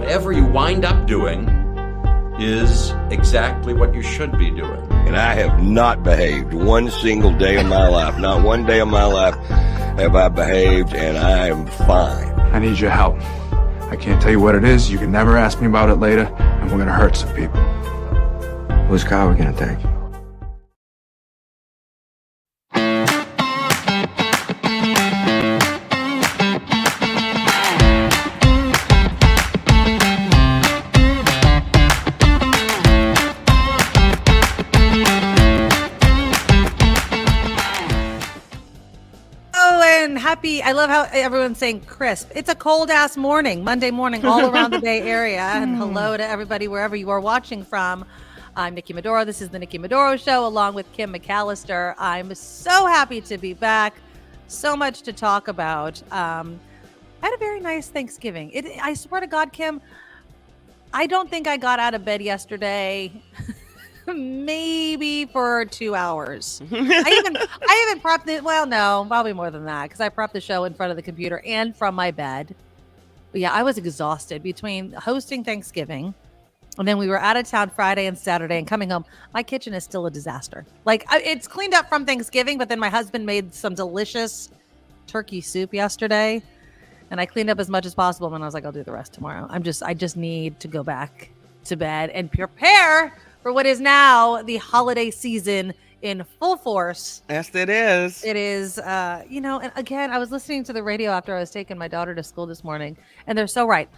whatever you wind up doing is exactly what you should be doing. And I have not behaved one single day of my life. Not one day of my life have I behaved, and I am fine. I need your help. I can't tell you what it is. You can never ask me about it later, and we're going to hurt some people. Whose car are we going to take? Happy. I love how everyone's saying crisp. It's a cold ass morning, Monday morning, all around the Bay Area. And hello to everybody wherever you are watching from. I'm Nikki Medoro. This is the Nikki Medoro Show along with Kim McAllister. I'm so happy to be back. So much to talk about. I had a very nice Thanksgiving. I swear to God, Kim, I don't think I got out of bed yesterday. Maybe for 2 hours. I even prepped it. Well, no, probably more than that, because I prepped the show in front of the computer and from my bed. But yeah, I was exhausted between hosting Thanksgiving, and then we were out of town Friday and Saturday, and coming home. My kitchen is still a disaster. Like, it's cleaned up from Thanksgiving, but then my husband made some delicious turkey soup yesterday, and I cleaned up as much as possible. And I was like, I'll do the rest tomorrow. I just need to go back to bed and prepare for what is now the holiday season in full force. Yes, it is. It is, and again, I was listening to the radio after I was taking my daughter to school this morning, and they're so right.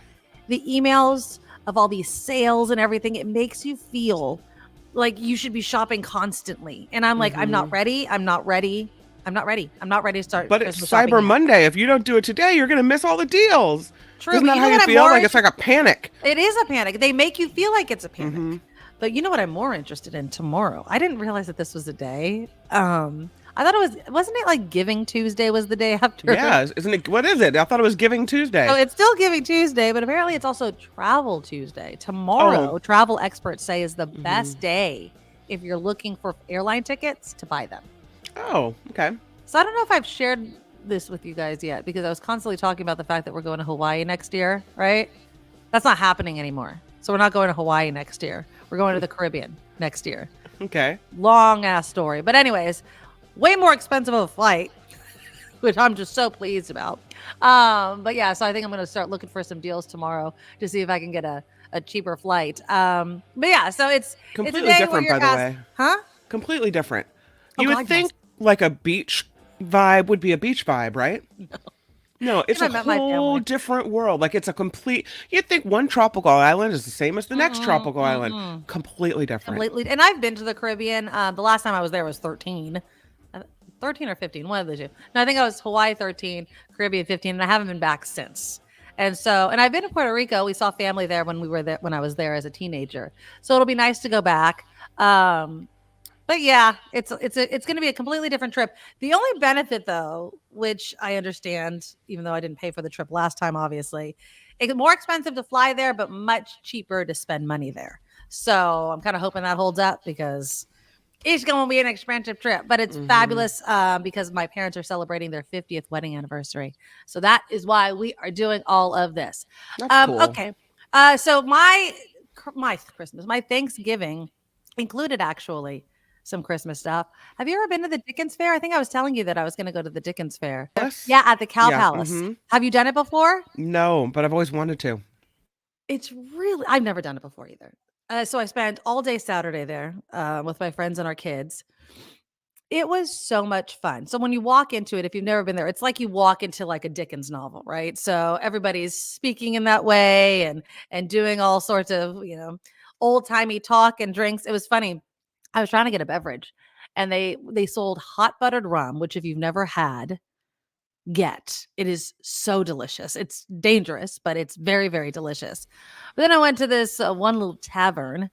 The emails of all these sales and everything, it makes you feel like you should be shopping constantly. And I'm like, I'm not ready to start. But it's Cyber Monday. If you don't do it today, you're going to miss all the deals. True. Isn't that how you feel? Like it's like a panic. It is a panic. They make you feel like it's a panic. But you know what I'm more interested in tomorrow? I didn't realize that this was a day. I thought wasn't it like Giving Tuesday was the day after? Yeah, isn't it? What is it? I thought it was Giving Tuesday. So it's still Giving Tuesday, but apparently it's also Travel Tuesday. Tomorrow, travel experts say is the best day if you're looking for airline tickets to buy them. Oh, okay. So I don't know if I've shared this with you guys yet, because I was constantly talking about the fact that we're going to Hawaii next year, right? That's not happening anymore. So we're not going to Hawaii next year. We're going to the Caribbean next year. Okay. Long ass story. But anyways, way more expensive of a flight, which I'm just so pleased about. But yeah, so I think I'm going to start looking for some deals tomorrow to see if I can get a cheaper flight. But yeah, so it's completely it's a day different, where by the way. Huh? Completely different. Oh, You God, would think like a beach vibe would be a beach vibe, right? No, it's a whole different world. Like it's a complete, you'd think one tropical island is the same as the next tropical island. Completely different. Completely. And I've been to the Caribbean. The last time I was there was 13 or 15, one of the two. No, I think I was Hawaii 13, Caribbean 15, and I haven't been back since. And I've been to Puerto Rico. We saw family there when I was there as a teenager. So it'll be nice to go back. But yeah, it's going to be a completely different trip. The only benefit, though, which I understand, even though I didn't pay for the trip last time, obviously, it's more expensive to fly there, but much cheaper to spend money there. So I'm kind of hoping that holds up, because it's going to be an expensive trip. But it's fabulous because my parents are celebrating their 50th wedding anniversary. So that is why we are doing all of this. That's cool. Okay. So my Christmas, my Thanksgiving included actually some Christmas stuff. Have you ever been to the Dickens Fair? I think I was telling you that I was going to go to the Dickens Fair. Yes. Yeah, at the Cow Palace. Have you done it before? No, but I've always wanted to. I've never done it before either. So I spent all day Saturday there with my friends and our kids. It was so much fun. So when you walk into it, if you've never been there, it's like you walk into like a Dickens novel, right? So everybody's speaking in that way and doing all sorts of, old-timey talk and drinks. It was funny. I was trying to get a beverage, and they sold hot buttered rum, which if you've never had, get. It is so delicious. It's dangerous, but it's very, very delicious. But then I went to this one little tavern,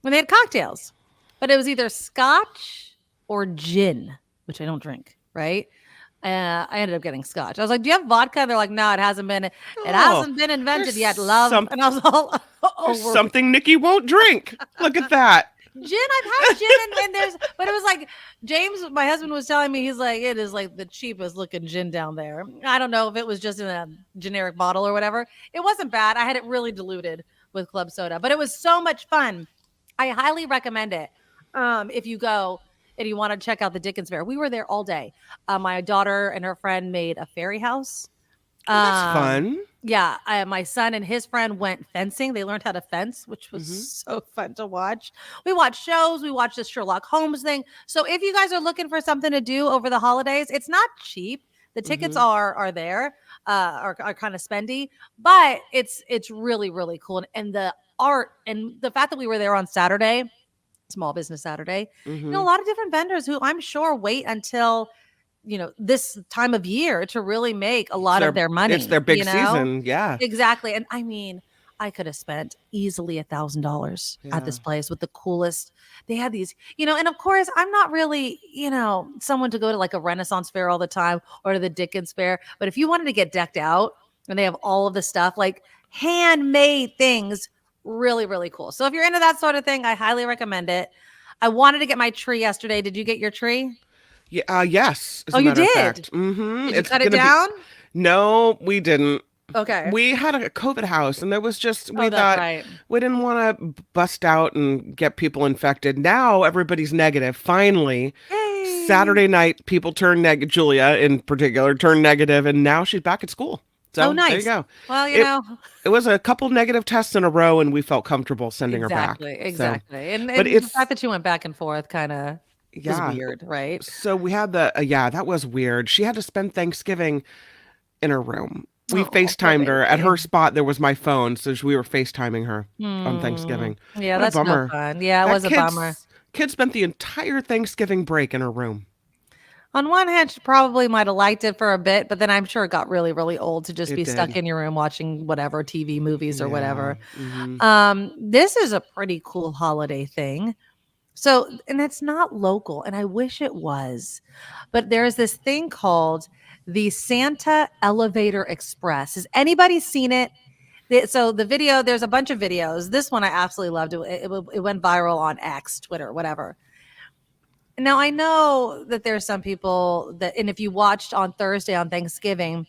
and they had cocktails, but it was either scotch or gin, which I don't drink, right? I ended up getting scotch. I was like, "Do you have vodka?" They're like, "No, it hasn't been invented yet, love." And I was all, there's something Nikki won't drink. Look at that. Gin, I've had gin, and but it was like James, my husband, was telling me, he's like, it is like the cheapest looking gin down there. I don't know if it was just in a generic bottle or whatever. It wasn't bad. I had it really diluted with club soda, but it was so much fun. I highly recommend it. If you go and you want to check out the Dickens Fair, we were there all day. My daughter and her friend made a fairy house. Oh, that's fun. Yeah, my son and his friend went fencing. They learned how to fence, which was so fun to watch. We watched shows. We watched the Sherlock Holmes thing. So if you guys are looking for something to do over the holidays, it's not cheap. The tickets are there, are kind of spendy, but it's really, really cool. And the art and the fact that we were there on Saturday, Small Business Saturday, you know, a lot of different vendors who I'm sure wait until this time of year to really make a lot of their money. It's their big season. Yeah, exactly. And I mean, I could have spent easily $1,000 at this place with the coolest. They had these, and of course I'm not really, someone to go to like a Renaissance fair all the time or to the Dickens Fair. But if you wanted to get decked out and they have all of the stuff, like handmade things, really, really cool. So if you're into that sort of thing, I highly recommend it. I wanted to get my tree yesterday. Did you get your tree? Yeah, yes. Oh, you did? Mm-hmm. Did you cut it down? No, we didn't. Okay. We had a COVID house, and there was just, we that's thought right. we didn't want to bust out and get people infected. Now everybody's negative. Finally, Yay. Saturday night, people turned negative. Julia, in particular, turned negative, and now she's back at school. So nice. There you go. Well, it was a couple negative tests in a row, and we felt comfortable sending her back. Exactly. So, and but the fact that you went back and forth kind of is Yeah. weird, right? So we had that was weird. She had to spend Thanksgiving in her room. We FaceTimed her. At her spot, there was my phone, so we were FaceTiming her on Thanksgiving. Yeah, What that's a bummer. no fun. Yeah, it was a bummer. Kid spent the entire Thanksgiving break in her room. On one hand, she probably might have liked it for a bit, but then I'm sure it got really, really old to just be stuck in your room watching whatever TV movies or whatever. This is a pretty cool holiday thing. So, and it's not local, and I wish it was, but there's this thing called the Santa Elevator Express. Has anybody seen it? So the video, there's a bunch of videos. This one I absolutely loved. It went viral on X, Twitter, whatever. Now, I know that there's some people that, and if you watched on Thursday on Thanksgiving,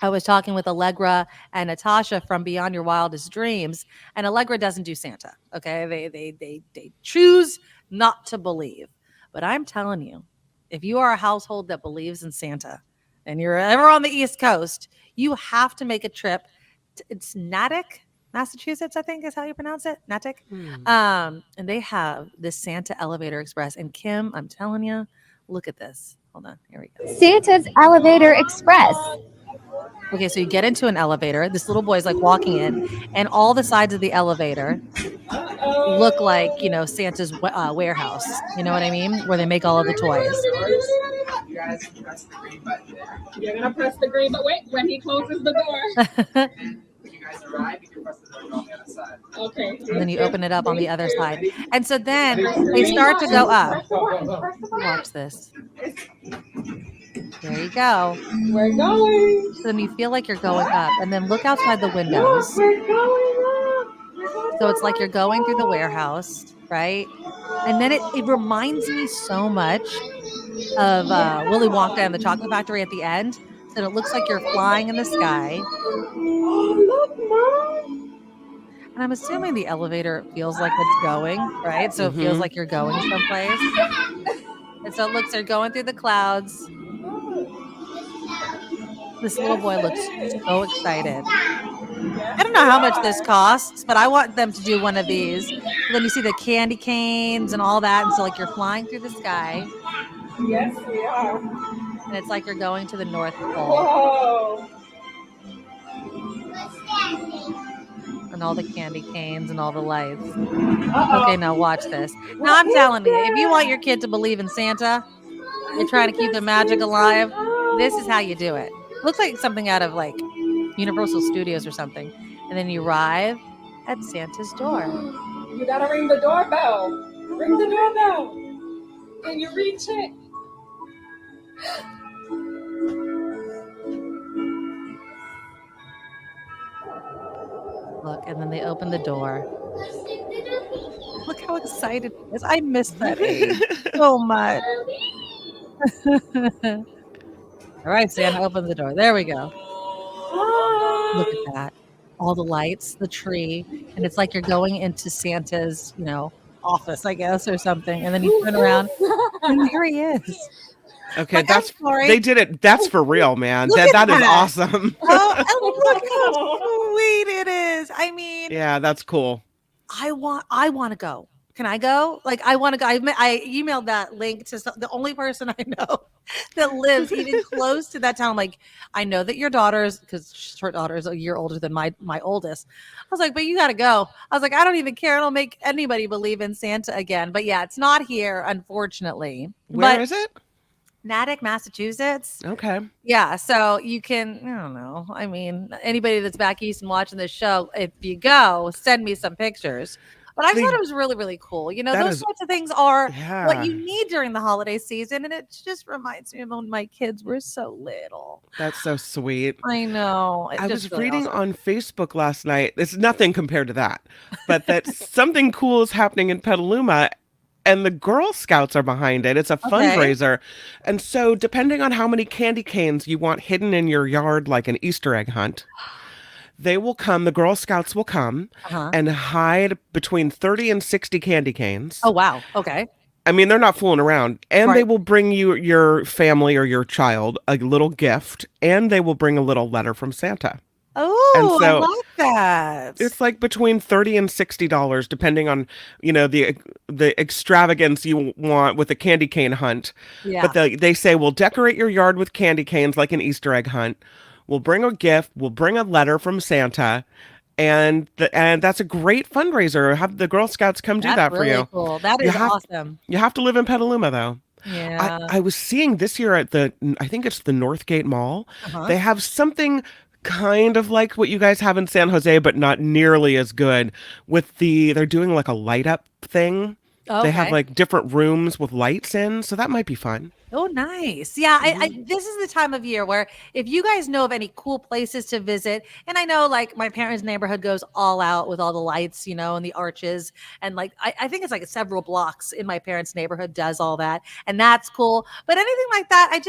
I was talking with Allegra and Natasha from Beyond Your Wildest Dreams, and Allegra doesn't do Santa. Okay, they choose not to believe. But I'm telling you, if you are a household that believes in Santa, and you're ever on the East Coast, you have to make a trip. It's Natick, Massachusetts, I think is how you pronounce it, Natick. And they have this Santa Elevator Express. And Kim, I'm telling you, look at this. Hold on, here we go. Santa's Elevator Express. Okay, so you get into an elevator. This little boy's like walking in, and all the sides of the elevator look like, Santa's warehouse. You know what I mean? Where they make all of the toys. You guys press the green button there. You're going to press the green, but wait, when he closes the door. And if you guys arrive, you can press the door on the other side. Okay. And then you open it up on the other side. And so then they start to go up. Watch this. There you go. We're going. So then you feel like you're going up. And then look outside the windows. We're going up. So it's like you're going through the warehouse, right? And then it reminds me so much of Willy Wonka and the Chocolate Factory at the end. So it looks like you're flying in the sky. Oh, look, Mom. And I'm assuming the elevator feels like it's going, right? So it feels like you're going someplace. And so it looks, they're going through the clouds. This little boy looks so excited. I don't know how much this costs, but I want them to do one of these. And then you see the candy canes and all that. And so like you're flying through the sky. Yes, we are. And it's like you're going to the North Pole. Whoa. And all the candy canes and all the lights. Okay, now watch this. Now I'm telling you, if you want your kid to believe in Santa, you're trying to keep the magic alive, this is how you do it. Looks like something out of like Universal Studios or something. And then you arrive at Santa's door. You gotta ring the doorbell. Ring the doorbell. Can you reach it? Look, and then they open the door. Look how excited he is. I miss that age so much. All right, Santa, open the door. There we go. Look at that. All the lights, the tree, and it's like you're going into Santa's, office, I guess, or something. And then you turn around, and there he is. Okay, I'm sorry. they did it. That's for real, man. Look That at is that. awesome. Oh, and look how sweet it is. I mean, Yeah, that's cool. I want to go. Can I go? Like, I want to go. I emailed that link to the only person I know that lives even close to that town. I'm like, I know that your daughter's, because her daughter is a year older than my oldest. I was like, but you got to go. I was like, I don't even care. It'll make anybody believe in Santa again. But yeah, it's not here, unfortunately. Where is it? Natick, Massachusetts. Okay. Yeah, so you can, I don't know. I mean, anybody that's back east and watching this show, if you go, send me some pictures. But I thought it was really, really cool. Those sorts of things are what you need during the holiday season. And it just reminds me of when my kids were so little. That's so sweet. I know. I was reading on Facebook last night. It's nothing compared to that, but that something cool is happening in Petaluma. And the Girl Scouts are behind it. It's a fundraiser. And so depending on how many candy canes you want hidden in your yard, like an Easter egg hunt, they will come, the Girl Scouts will come and hide between 30 and 60 candy canes. Oh, wow. Okay. I mean, they're not fooling around. And they will bring you, your family or your child, a little gift. And they will bring a little letter from Santa. Oh, I like that. It's like between $30 and $60, depending on, the extravagance you want with a candy cane hunt. Yeah. But they say, we'll decorate your yard with candy canes like an Easter egg hunt. We'll bring a gift. We'll bring a letter from Santa. And that's a great fundraiser. Have the Girl Scouts come do that for you. Cool. That is awesome. You have to live in Petaluma, though. Yeah. I was seeing this year at I think it's the Northgate Mall. They have something kind of like what you guys have in San Jose, but not nearly as good. They're doing like a light up thing. Okay. They have like different rooms with lights in, so that might be fun. Oh, nice. Yeah, this is the time of year where if you guys know of any cool places to visit, and I know like my parents' neighborhood goes all out with all the lights, and the arches, and like I think it's like several blocks in my parents' neighborhood does all that, and that's cool. But anything like that,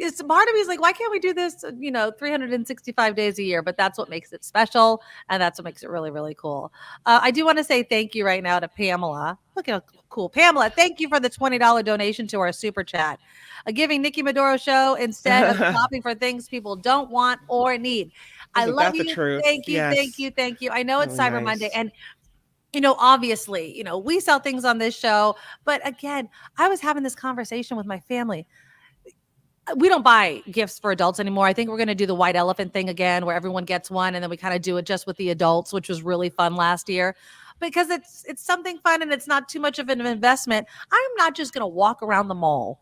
it's part of me is like, why can't we do this, 365 days a year? But that's what makes it special. And that's what makes it really, really cool. I do want to say thank you right now to Pamela. Look how cool. Pamela, thank you for the $20 donation to our super chat. Giving Nikki Medoro Show instead of shopping for things people don't want or need. I love you. Thank you. Yes. Thank you. I know it's Cyber Monday. And obviously, we sell things on this show. But again, I was having this conversation with my family. We don't buy gifts for adults anymore. I think we're going to do the white elephant thing again, where everyone gets one, and then we kind of do it just with the adults, which was really fun last year, because it's something fun and it's not too much of an investment. I'm not just going to walk around the mall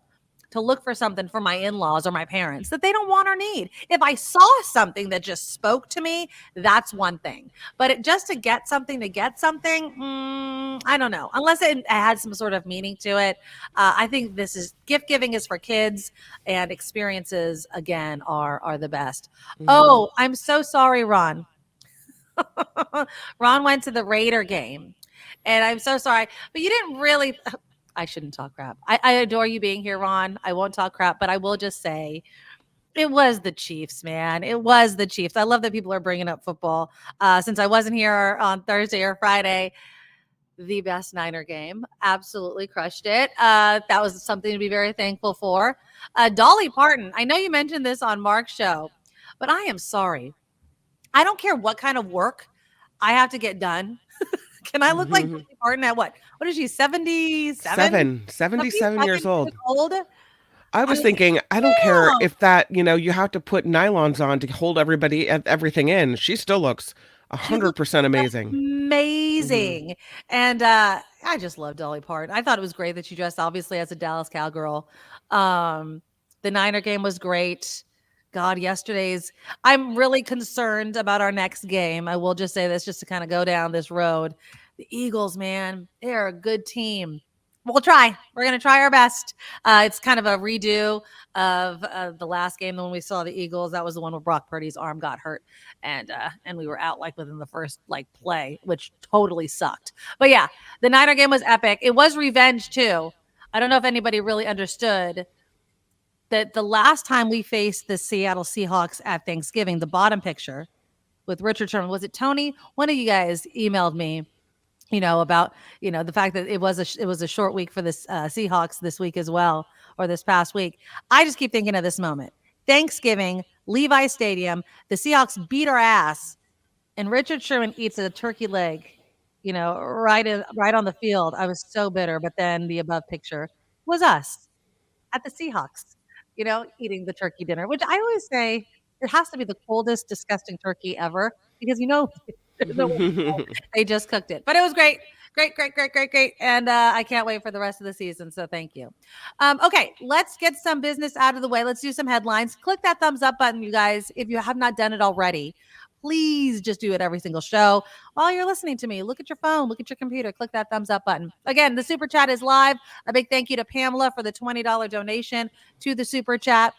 to look for something for my in-laws or my parents that they don't want or need. If I saw something that just spoke to me, that's one thing. But just to get something, I don't know. Unless it had some sort of meaning to it. I think gift giving is for kids, and experiences, again, are the best. Mm-hmm. Oh, I'm so sorry, Ron. Ron went to the Raider game, and I'm so sorry. But you didn't really... I shouldn't talk crap. I adore you being here, Ron. I won't talk crap, but I will just say it was the Chiefs, man. It was the Chiefs. I love that people are bringing up football. Since I wasn't here on Thursday or Friday, the best Niner game. Absolutely crushed it. That was something to be very thankful for. Dolly Parton, I know you mentioned this on Mark's show, but I am sorry. I don't care what kind of work I have to get done. Can I look like Dolly Parton at what? What is she, 77? 77 years old. I was thinking, I don't care if that, you have to put nylons on to hold everything in. She still looks 100% amazing. Amazing. Mm-hmm. And I just love Dolly Parton. I thought it was great that she dressed, obviously, as a Dallas Cowgirl. The Niner game was great. God, I'm really concerned about our next game. I will just say this just to kind of go down this road. The Eagles, man, they're a good team. We'll try. We're going to try our best. It's kind of a redo of the last game when we saw the Eagles. That was the one where Brock Purdy's arm got hurt, and we were out like within the first play, which totally sucked. But yeah, the Niner game was epic. It was revenge too. I don't know if anybody really understood that the last time we faced the Seattle Seahawks at Thanksgiving, the bottom picture with Richard Sherman, was it Tony? One of you guys emailed me, about, the fact that it was a short week for the Seahawks this week as well, or this past week. I just keep thinking of this moment. Thanksgiving, Levi Stadium, the Seahawks beat our ass, and Richard Sherman eats a turkey leg, right on the field. I was so bitter, but then the above picture was us at the Seahawks, eating the turkey dinner, which I always say it has to be the coldest, disgusting turkey ever, because they just cooked it. But it was great. Great. And I can't wait for the rest of the season. So thank you. Okay, let's get some business out of the way. Let's do some headlines. Click that thumbs up button, you guys, if you have not done it already. Please just do it every single show while you're listening to me. Look at your phone, look at your computer, click that thumbs up button. Again, the super chat is live. A big thank you to Pamela for the $20 donation to the super chat.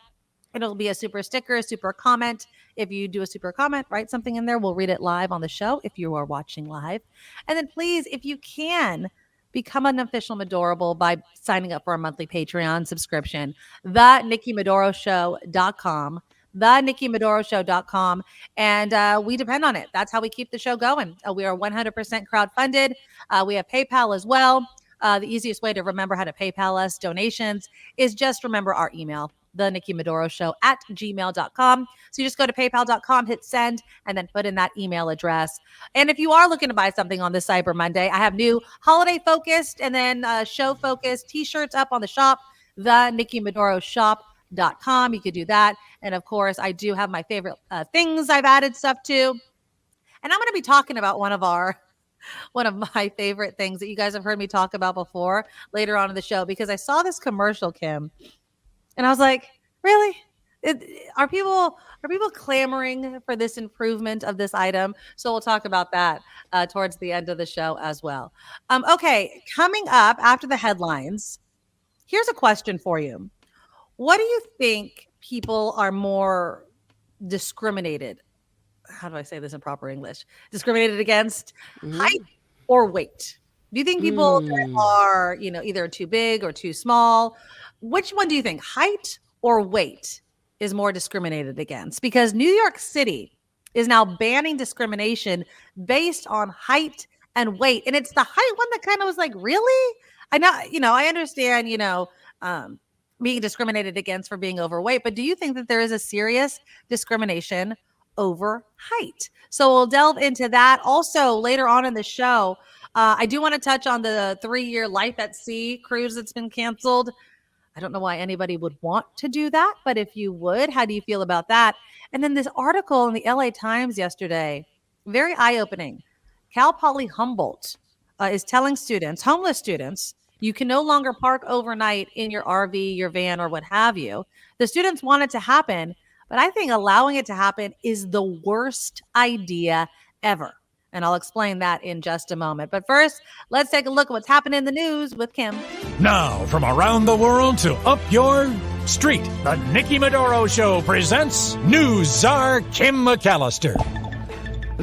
It'll be a super sticker, a super comment. If you do a super comment, write something in there. We'll read it live on the show if you are watching live. And then please, if you can, become an official Medorable by signing up for a monthly Patreon subscription. TheNikkiMedoroShow.com. TheNikkiMedoroShow.com. And we depend on it. That's how we keep the show going. We are 100% crowdfunded. We have PayPal as well. The easiest way to remember how to PayPal us donations is just remember our email, TheNikkiMedoroShow@gmail.com. So you just go to PayPal.com, hit send, and then put in that email address. And if you are looking to buy something on this Cyber Monday, I have new holiday-focused and then show-focused T-shirts up on the shop, TheNikkiMedoroShop.com. You could do that. And of course, I do have my favorite things I've added stuff to. And I'm going to be talking about one of my favorite things that you guys have heard me talk about before later on in the show, because I saw this commercial, Kim, and I was like, really? Are people clamoring for this improvement of this item? So we'll talk about that towards the end of the show as well. Okay, coming up after the headlines, here's a question for you. What do you think people are more discriminated? How do I say this in proper English? Discriminated against, height or weight? Do you think people that are, either too big or too small, which one do you think, height or weight, is more discriminated against? Because New York City is now banning discrimination based on height and weight. And it's the height one that kind of was like, really? I know, I understand, being discriminated against for being overweight, but do you think that there is a serious discrimination over height? So we'll delve into that. Also, later on in the show, I do want to touch on the 3-year Life at Sea cruise that's been canceled. I don't know why anybody would want to do that, but if you would, how do you feel about that? And then this article in the LA Times yesterday, very eye-opening. Poly Humboldt is telling students, homeless students, you can no longer park overnight in your RV, your van, or what have you. The students want it to happen, but I think allowing it to happen is the worst idea ever. And I'll explain that in just a moment. But first, let's take a look at what's happening in the news with Kim. Now, from around the world to up your street, the Nikki Medoro Show presents News Czar Kim McAllister.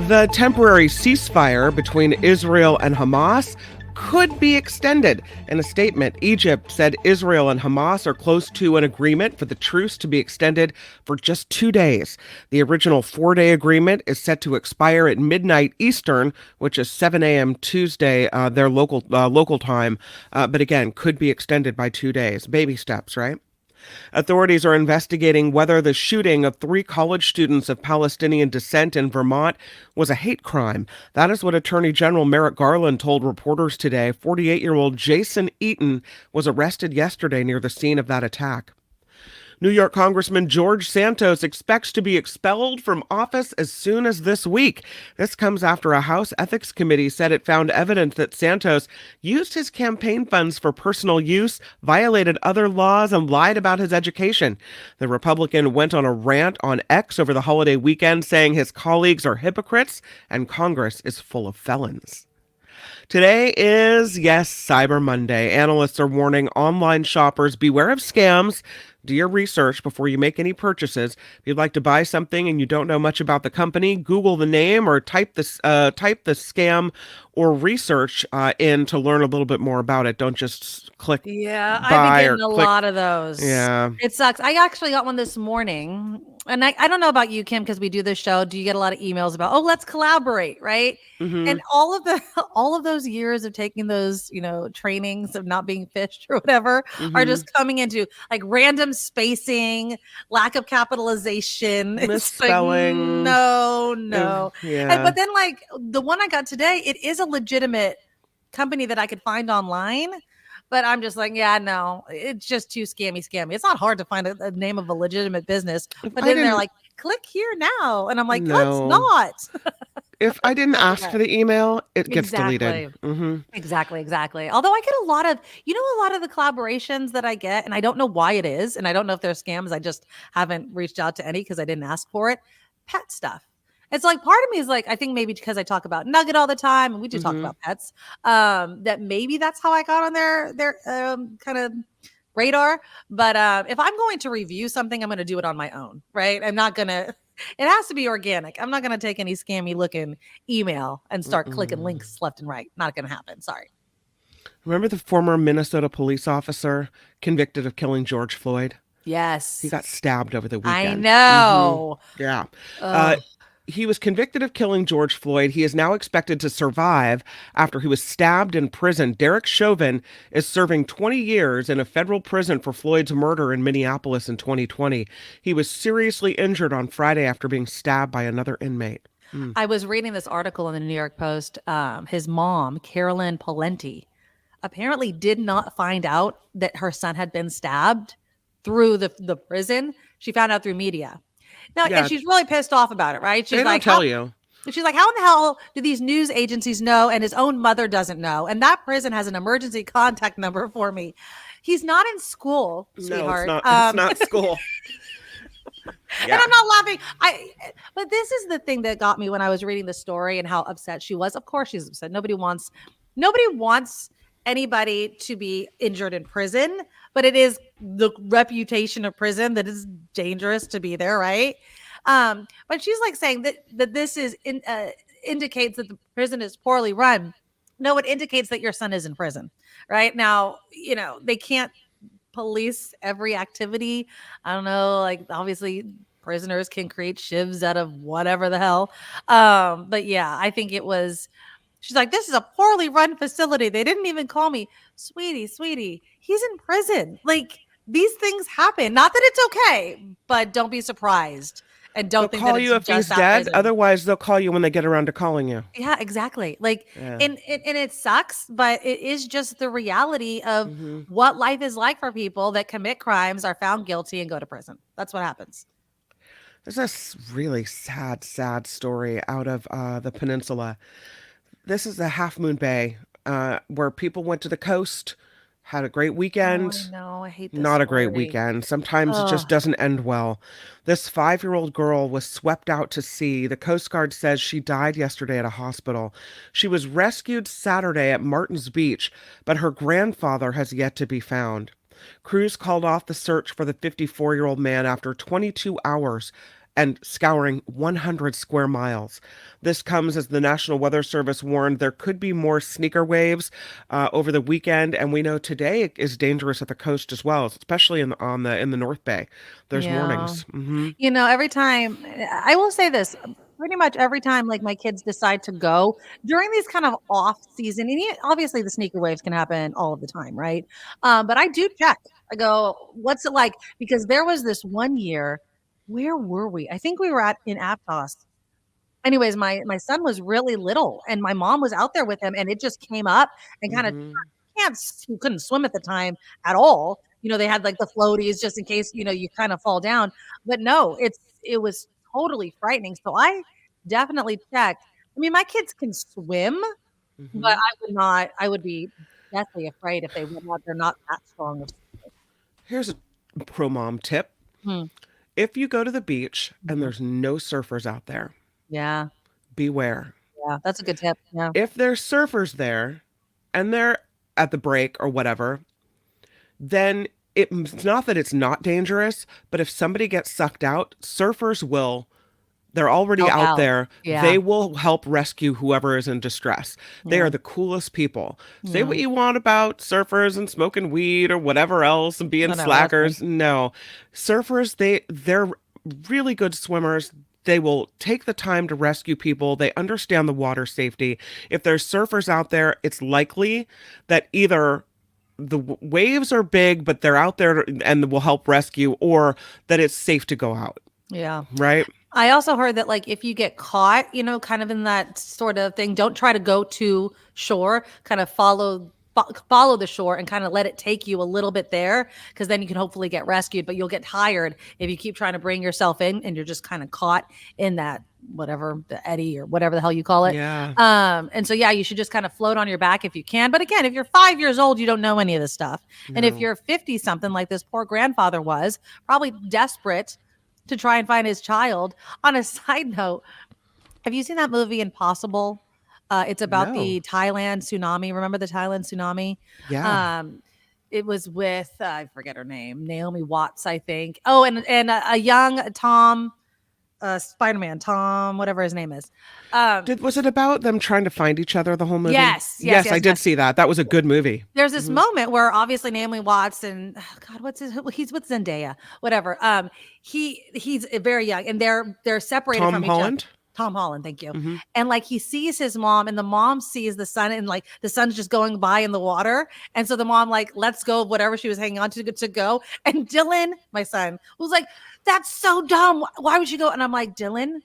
The temporary ceasefire between Israel and Hamas could be extended. In a statement, Egypt said Israel and Hamas are close to an agreement for the truce to be extended for just 2 days. The original 4-day agreement is set to expire at midnight Eastern, which is 7 a.m. Tuesday, their local time, but again, could be extended by 2 days. Baby steps, right? Authorities are investigating whether the shooting of 3 college students of Palestinian descent in Vermont was a hate crime. That is what Attorney General Merrick Garland told reporters today. 48-year-old Jason Eaton was arrested yesterday near the scene of that attack. New York Congressman George Santos expects to be expelled from office as soon as this week. This comes after a House Ethics Committee said it found evidence that Santos used his campaign funds for personal use, violated other laws, and lied about his education. The Republican went on a rant on X over the holiday weekend, saying his colleagues are hypocrites and Congress is full of felons. Today is, yes, Cyber Monday. Analysts are warning online shoppers beware of scams. Do your research before you make any purchases. If you'd like to buy something and you don't know much about the company, Google the name or type the scam or research in to learn a little bit more about it. Don't just click Yeah, I've been buy or getting a click. lot of those. Yeah. It sucks. I actually got one this morning. And I don't know about you, Kim, because we do this show. Do you get a lot of emails about, oh, let's collaborate, right? Mm-hmm. And all of those years of taking those, trainings of not being fished or whatever are just coming into like random spacing, lack of capitalization, misspelling. It's like, no. Yeah. But then like the one I got today, it is a legitimate company that I could find online. But I'm just like, yeah, no, it's just too scammy. It's not hard to find a name of a legitimate business. But then they're like, click here now. And I'm like, let's not. If I didn't ask for the email, it gets Exactly. deleted. Exactly. Although I get a lot of the collaborations that I get, and I don't know why it is. And I don't know if they're scams. I just haven't reached out to any because I didn't ask for it. Pet stuff. It's like part of me is like, I think maybe because I talk about Nugget all the time and we do talk about pets, that maybe that's how I got on their kind of radar. But if I'm going to review something, I'm going to do it on my own, right? I'm not going to, it has to be organic. I'm not going to take any scammy looking email and start clicking links left and right. Not going to happen. Sorry. Remember the former Minnesota police officer convicted of killing George Floyd? Yes. He got stabbed over the weekend. I know. Yeah. He was convicted of killing George Floyd. He is now expected to survive after he was stabbed in prison. Derek Chauvin is serving 20 years in a federal prison for Floyd's murder in Minneapolis in 2020. He was seriously injured on Friday after being stabbed by another inmate. I was reading this article in the New York Post. His mom, Carolyn Palenti, apparently did not find out that her son had been stabbed through the prison. She found out through media. Now, and she's really pissed off about it, right? She's they like, don't tell you. She's like, how in the hell do these news agencies know and his own mother doesn't know? And that prison has an emergency contact number for me. He's not in school, sweetheart. No, it's not school. And I'm not laughing. But this is the thing that got me when I was reading the story and how upset she was. Of course she's upset. Nobody wants anybody to be injured in prison, but it is the reputation of prison that is dangerous to be there, right? But she's like saying that this is indicates that the prison is poorly run. No, it indicates that your son is in prison, right? Now, they can't police every activity. I don't know, like obviously prisoners can create shivs out of whatever the hell. But yeah, I think it was. She's like, this is a poorly run facility. They didn't even call me. Sweetie, he's in prison. Like, these things happen. Not that it's okay, but don't be surprised. And don't think that it's if he's dead. prison. Otherwise, they'll call you when they get around to calling you. Yeah, exactly. Like, and it sucks, but it is just the reality of what life is like for people that commit crimes, are found guilty, and go to prison. That's what happens. There's a really sad story out of the peninsula. This is the Half Moon Bay, where people went to the coast, had a great weekend. Oh, no, I hate this Not a great story. weekend. Sometimes it just doesn't end well. This 5-year-old girl was swept out to sea. The Coast Guard says she died yesterday at a hospital. She was rescued Saturday at Martin's Beach, but her grandfather has yet to be found. Crews called off the search for the 54-year-old man after 22 hours and scouring 100 square miles. This comes as the National Weather Service warned there could be more sneaker waves over the weekend, and we know today is dangerous at the coast as well, especially in the North Bay. There's warnings. Every time, I will say this, pretty much every time like my kids decide to go during these kind of off season, and obviously the sneaker waves can happen all of the time, right? But I do check. I go, what's it like? Because there was this one year. Where were we? I think we were in Aptos. Anyways, my son was really little and my mom was out there with him and it just came up and kind of he couldn't swim at the time at all. They had like the floaties just in case, you kind of fall down. But no, it was totally frightening. So I definitely checked. I mean, my kids can swim, but I would be deathly afraid if they went out. They're not that strong. Here's a pro mom tip. If you go to the beach and there's no surfers out there, yeah, beware. Yeah, that's a good tip. Yeah. If there's surfers there and they're at the break or whatever, then it's not that it's not dangerous, but if somebody gets sucked out, they're already Help out out. there. Yeah. They will help rescue whoever is in distress. They Yeah. are the coolest people. Say Yeah. what you want about surfers and smoking weed or whatever else and being Whatever, slackers. No. Surfers, they're really good swimmers. They will take the time to rescue people. They understand the water safety. If there's surfers out there, it's likely that either the waves are big, but they're out there and will help rescue, or that it's safe to go out. Yeah. Right? I also heard that like if you get caught, kind of in that sort of thing, don't try to go to shore, kind of follow the shore and kind of let it take you a little bit there, because then you can hopefully get rescued, but you'll get tired if you keep trying to bring yourself in and you're just kind of caught in that whatever, the eddy or whatever the hell you call it. Yeah. And so you should just kind of float on your back if you can. But again, if you're 5 years old, you don't know any of this stuff. And if No. you're 50 something like this poor grandfather was, probably desperate to try and find his child. On a side note, have you seen that movie Impossible? It's about the Thailand tsunami. Remember the Thailand tsunami? Yeah. It was with I forget her name, Naomi Watts, I think. Oh, and a young Tom, Spider-Man, Tom, whatever his name is. Was it about them trying to find each other the whole movie? Yes, I did see that. That was a good movie. There's this moment where obviously Naomi Watts and he's with Zendaya, whatever. He's very young and they're separated from each other. Tom Holland, thank you. Mm-hmm. And like he sees his mom and the mom sees the son and like the son's just going by in the water. And so the mom like lets go of whatever she was hanging on to go. And Dylan, my son, was like, that's so dumb. Why would you go? And I'm like, Dylan,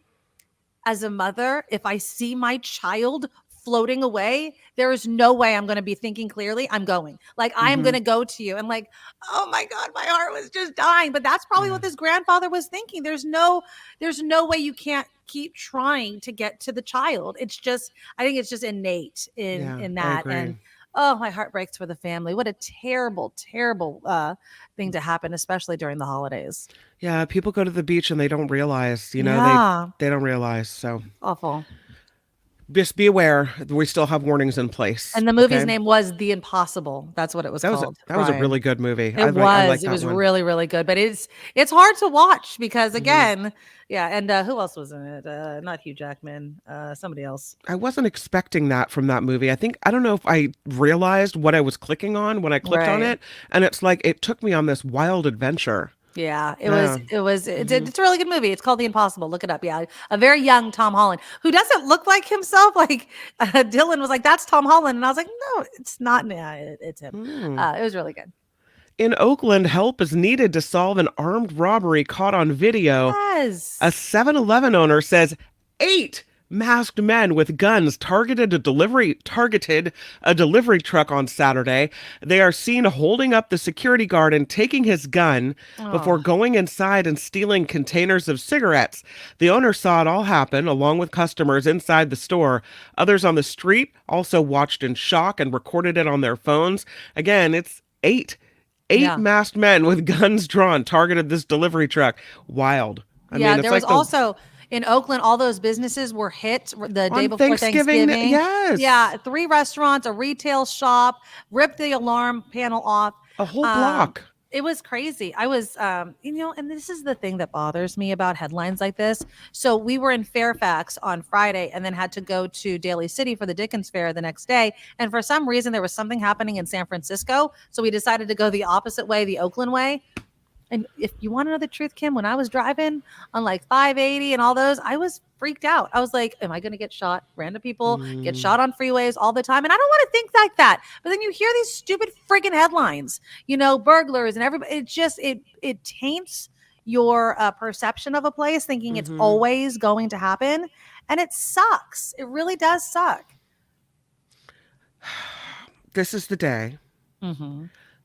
as a mother, if I see my child floating away, there is no way I'm going to be thinking clearly. I'm going. Like, I am going to go to you. And like, oh my God, my heart was just dying. But that's probably what this grandfather was thinking. There's no way you can't keep trying to get to the child. It's just, I think it's just innate in that. And oh, my heart breaks for the family. What a terrible, terrible thing to happen, especially during the holidays. Yeah, people go to the beach and they don't realize, they don't realize. So awful. Just be aware. We still have warnings in place. And the movie's name was The Impossible. That's what it was called. That was a really good movie. It was really, really good. But it's hard to watch because again, and who else was in it? Not Hugh Jackman. Somebody else. I wasn't expecting that from that movie. I don't know if I realized what I was clicking on when I clicked on it. And it's like it took me on this wild adventure. Yeah, it's a really good movie. It's called The Impossible. Look it up. Yeah, a very young Tom Holland who doesn't look like himself. Like Dylan was like, "That's Tom Holland," and I was like, "No, it's not. Yeah, it's him." It was really good. In Oakland, help is needed to solve an armed robbery caught on video. Yes. A 7-Eleven owner says 8 masked men with guns targeted a delivery truck on Saturday. They are seen holding up the security guard and taking his gun before going inside and stealing containers of cigarettes. The owner saw it all happen along with customers inside the store. Others on the street also watched in shock and recorded it on their phones. Again, it's 8 masked men with guns drawn targeted this delivery truck. Wild. I mean, there was also in Oakland, all those businesses were hit the day before Thanksgiving. Yes. Yeah. 3 restaurants, a retail shop, ripped the alarm panel off. A whole block. It was crazy. I was, and this is the thing that bothers me about headlines like this. So we were in Fairfax on Friday and then had to go to Daly City for the Dickens Fair the next day. And for some reason, there was something happening in San Francisco. So we decided to go the opposite way, the Oakland way. And if you want to know the truth, Kim, when I was driving on like 580 and all those, I was freaked out. I was like, am I going to get shot? Random people get shot on freeways all the time. And I don't want to think like that. But then you hear these stupid freaking headlines, burglars and everybody. It just, it taints your perception of a place thinking it's always going to happen. And it sucks. It really does suck. This is the day.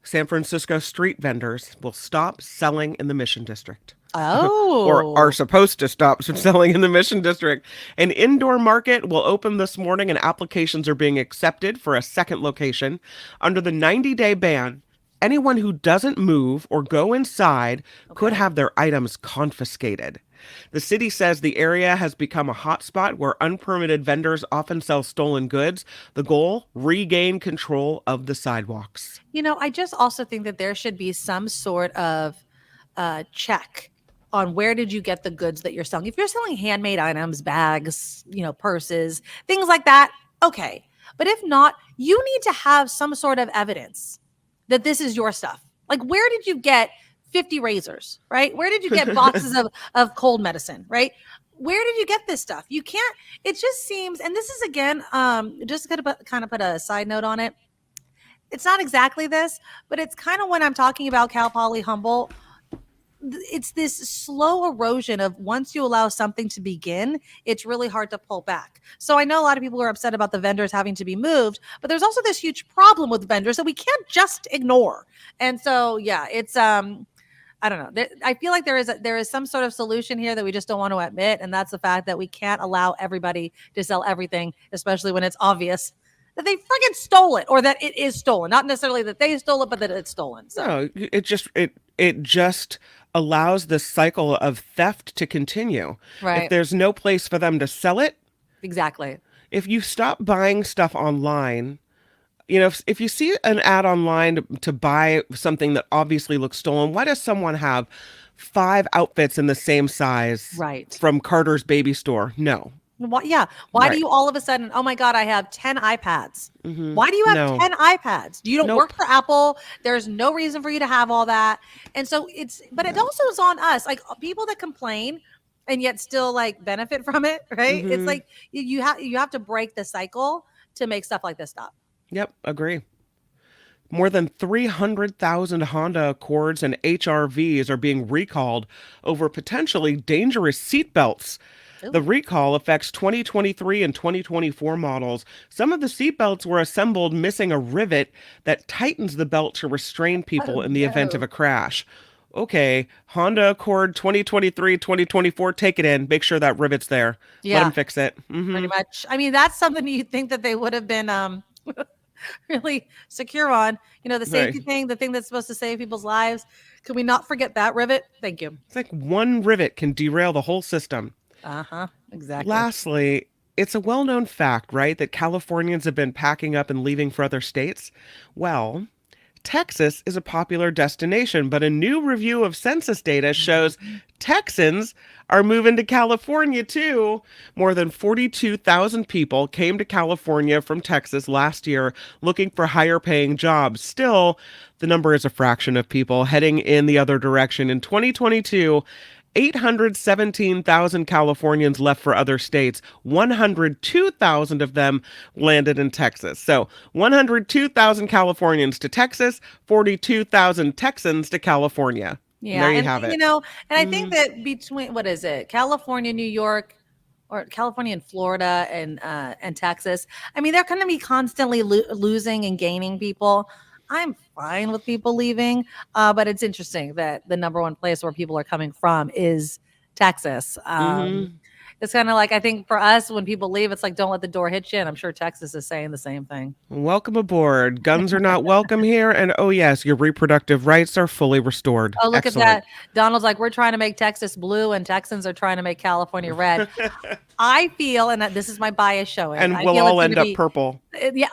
San Francisco street vendors will stop selling in the Mission District. Oh. Or are supposed to stop selling in the Mission District. An indoor market will open this morning and applications are being accepted for a second location. Under the 90-day ban, anyone who doesn't move or go inside could have their items confiscated. The city says the area has become a hotspot where unpermitted vendors often sell stolen goods. The goal, regain control of the sidewalks. I just also think that there should be some sort of check on where did you get the goods that you're selling. If you're selling handmade items, bags, purses, things like that, okay. But if not, you need to have some sort of evidence that this is your stuff. Like, where did you get 50 razors, right? Where did you get boxes of cold medicine, right? Where did you get this stuff? You can't, it just seems, and this is again, just to kind of put a side note on it. It's not exactly this, but it's kind of when I'm talking about Poly Humboldt, it's this slow erosion of once you allow something to begin, it's really hard to pull back. So I know a lot of people are upset about the vendors having to be moved, but there's also this huge problem with vendors that we can't just ignore. And so, yeah, it's, I don't know. I feel like there is some sort of solution here that we just don't want to admit. And that's the fact that we can't allow everybody to sell everything, especially when it's obvious that they friggin' stole it or that it is stolen. Not necessarily that they stole it, but that it's stolen. So no, it just allows the cycle of theft to continue. Right. If there's no place for them to sell it. Exactly. If you stop buying stuff online, if you see an ad online to buy something that obviously looks stolen, why does someone have 5 outfits in the same size from Carter's baby store? No. Why do you all of a sudden, oh my God, I have 10 iPads. Mm-hmm. Why do you have 10 iPads? You don't work for Apple. There's no reason for you to have all that. And so it also is on us, like people that complain and yet still like benefit from it, right? Mm-hmm. It's like you have to break the cycle to make stuff like this stop. Yep, agree. More than 300,000 Honda Accords and HRVs are being recalled over potentially dangerous seatbelts. The recall affects 2023 and 2024 models. Some of the seatbelts were assembled missing a rivet that tightens the belt to restrain people in the event of a crash. Okay, Honda Accord 2023, 2024, take it in. Make sure that rivet's there. Yeah. Let them fix it. Mm-hmm. Pretty much. I mean, that's something you'd think that they would have been really secure on. The safety thing, the thing that's supposed to save people's lives. Could we not forget that rivet? Thank you. It's like one rivet can derail the whole system. Exactly. Lastly, it's a well-known fact, right, that Californians have been packing up and leaving for other states. Well, Texas is a popular destination, but a new review of census data shows Texans are moving to California too. More than 42,000 people came to California from Texas last year looking for higher paying jobs. Still, the number is a fraction of people heading in the other direction. In 2022, 817,000 Californians left for other states. 102,000 of them landed in Texas. So 102,000 Californians to Texas, 42,000 Texans to California. Yeah, there you have it. And I think that between, what is it, California, New York, or California and Florida and Texas, I mean, they're going to be constantly losing and gaining people. I'm fine with people leaving, but it's interesting that the number one place where people are coming from is Texas. It's kind of like, I think for us, when people leave, it's like, don't let the door hit you. And I'm sure Texas is saying the same thing. Welcome aboard. Guns are not welcome here. And oh, yes, your reproductive rights are fully restored. Oh, look Excellent. At that. Donald's like, we're trying to make Texas blue and Texans are trying to make California red. I feel, and this is my bias showing. And we'll all end up purple. Yeah.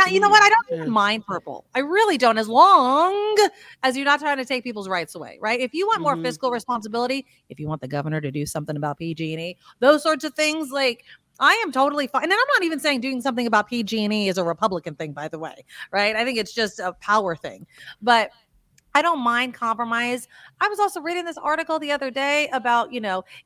You know what? I don't even mind purple. I really don't, as long as you're not trying to take people's rights away, right? If you want more fiscal responsibility, if you want the governor to do something about PG&E, those sorts of things, like, I am totally fine. And I'm not even saying doing something about PG&E is a Republican thing, by the way, right? I think it's just a power thing. But I don't mind compromise. I was also reading this article the other day about,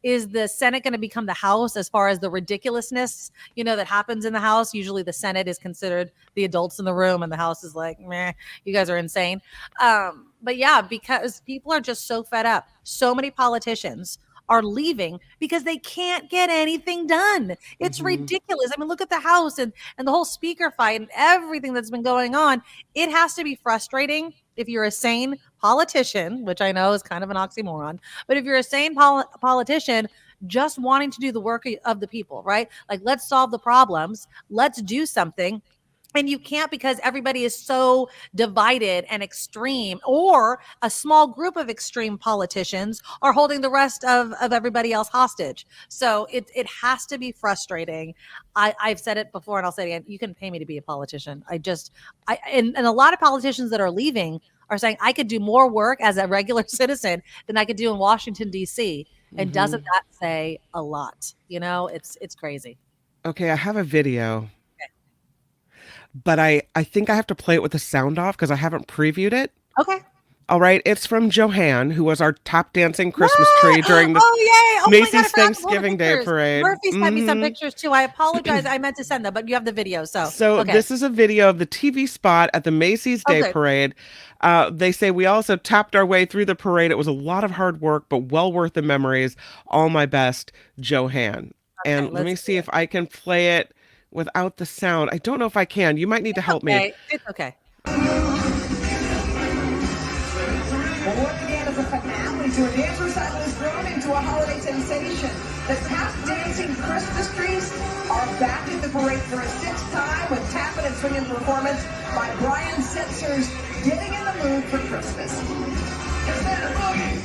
is the Senate going to become the House as far as the ridiculousness, that happens in the House? Usually the Senate is considered the adults in the room and the House is like, meh, you guys are insane. But yeah, because people are just so fed up. So many politicians are leaving because they can't get anything done. It's ridiculous. I mean, look at the House and the whole speaker fight and everything that's been going on. It has to be frustrating if you're a sane politician, which I know is kind of an oxymoron, but if you're a sane politician just wanting to do the work of the people, right? Like, let's solve the problems. Let's do something. And you can't, because everybody is so divided and extreme, or a small group of extreme politicians are holding the rest of everybody else hostage. So it has to be frustrating. I've said it before and I'll say it again. You can pay me to be a politician. And a lot of politicians that are leaving are saying, I could do more work as a regular citizen than I could do in Washington, D.C. And doesn't that say a lot? You know, it's crazy. Okay, I have a video. But I think I have to play it with the sound off because I haven't previewed it. Okay. All right. It's from Joanne, who was our tap dancing Christmas tree during the Macy's Thanksgiving Day Parade. Murphy sent me some pictures too. I apologize. I meant to send them, but you have the video. So this is a video of the TV spot at the Macy's Day Parade. They say we also tapped our way through the parade. It was a lot of hard work, but well worth the memories. All my best, Joanne. Okay, and let me see if I can play it without the sound. I don't know if I can. You might need to help me. It's okay. Well, what began as a finale to a dance recital has grown into a holiday sensation. The tap dancing Christmas trees are back in the parade for a sixth time with tapping and swinging performance by Brian Setzer's Getting in the Mood for Christmas. Is that a boogie?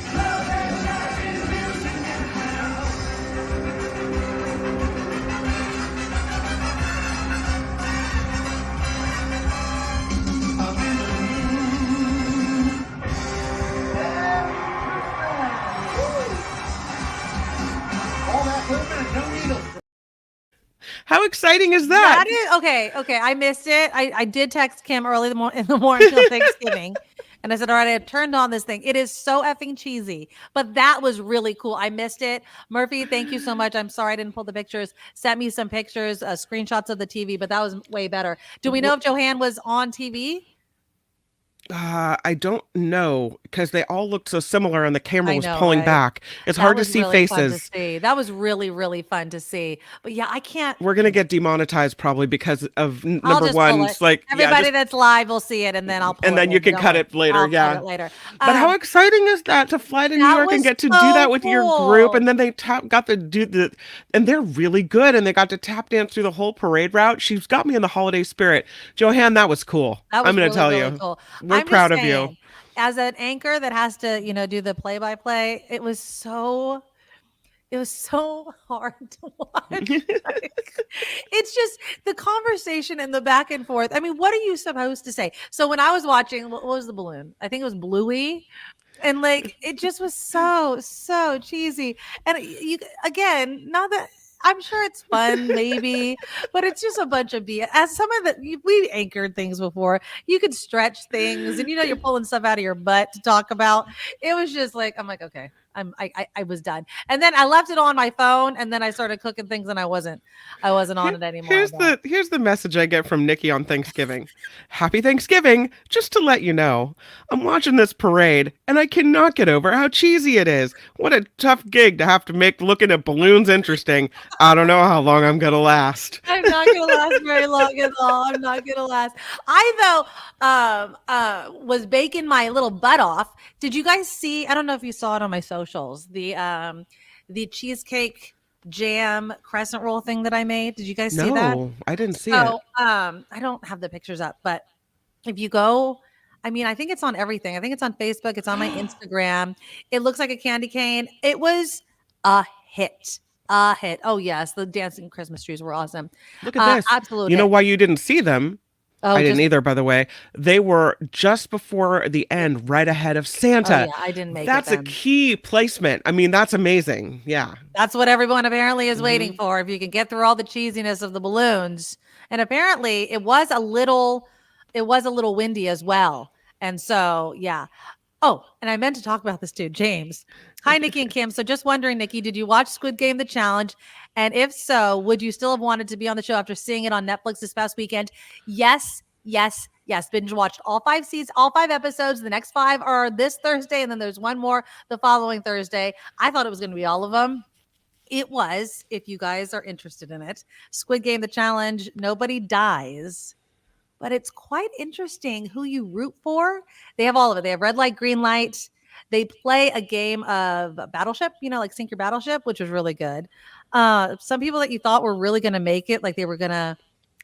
How exciting is that? That is okay. I missed it. I did text Kim early in the morning till Thanksgiving. And I said, all right, I turned on this thing. It is so effing cheesy, but that was really cool. I missed it. Murphy, thank you so much. I'm sorry I didn't pull the pictures. Sent me some pictures, screenshots of the TV, but that was way better. Do we know if Joanne was on TV? I don't know, because they all looked so similar and the camera was pulling back. It's hard to see faces. That was really, really fun to see. But yeah, I can't. We're going to get demonetized probably because of number one. Like everybody that's live will see it, and then I'll pull it. And then you can cut it later. Cut it later. But how exciting is that to fly to New York and get to do that with your group? And then they got to do and they're really good. And they got to tap dance through the whole parade route. She's got me in the holiday spirit. Joanne, that was cool. I'm going to tell you. Cool. We're proud of you. As an anchor that has to, do the play-by-play, it was so hard to watch. It's just the conversation and the back and forth. I mean, what are you supposed to say? So when I was watching, what was the balloon? I think it was Bluey. And like, it just was so cheesy. And again, not that I'm sure it's fun, maybe, but it's just a bunch of BS. As someone that we anchored things before, you could stretch things, and you're pulling stuff out of your butt to talk about. It was just like, I'm like, okay, I was done. And then I left it on my phone, and then I started cooking things, and I wasn't on it anymore. Here's the message I get from Nikki on Thanksgiving. Happy Thanksgiving. Just to let you know, I'm watching this parade, and I cannot get over how cheesy it is. What a tough gig to have to make looking at balloons interesting. I don't know how long I'm gonna last. I'm not gonna last very long at all. I'm not gonna last. I though was baking my little butt off. Did you guys see? I don't know if you saw it on my socials. The cheesecake jam crescent roll thing that I made. Did you guys see that? No, I didn't see it. I don't have the pictures up, but if you go, I mean, I think it's on everything. I think it's on Facebook. It's on my Instagram. It looks like a candy cane. It was a hit. Oh yes, the dancing Christmas trees were awesome. Look at this. Absolutely. You know why you didn't see them? I didn't either, by the way. They were just before the end, right ahead of Santa. Oh, yeah, I didn't make That's a key placement. I mean, that's amazing. Yeah. That's what everyone apparently is waiting for. If you can get through all the cheesiness of the balloons. And apparently it was a little windy as well. And so, yeah. Oh, and I meant to talk about this too, James. Hi, Nikki and Kim. So just wondering, Nikki, did you watch Squid Game, The Challenge? And if so, would you still have wanted to be on the show after seeing it on Netflix this past weekend? Yes. Binge watched all 5 seasons, all 5 episodes. The next 5 are this Thursday, and then there's one more the following Thursday. I thought it was going to be all of them. It was, if you guys are interested in it, Squid Game, The Challenge. Nobody dies. But it's quite interesting who you root for. They have all of it. They have red light, green light. They play a game of Battleship, like Sink Your Battleship, which was really good. Some people that you thought were really going to make it, like they were going to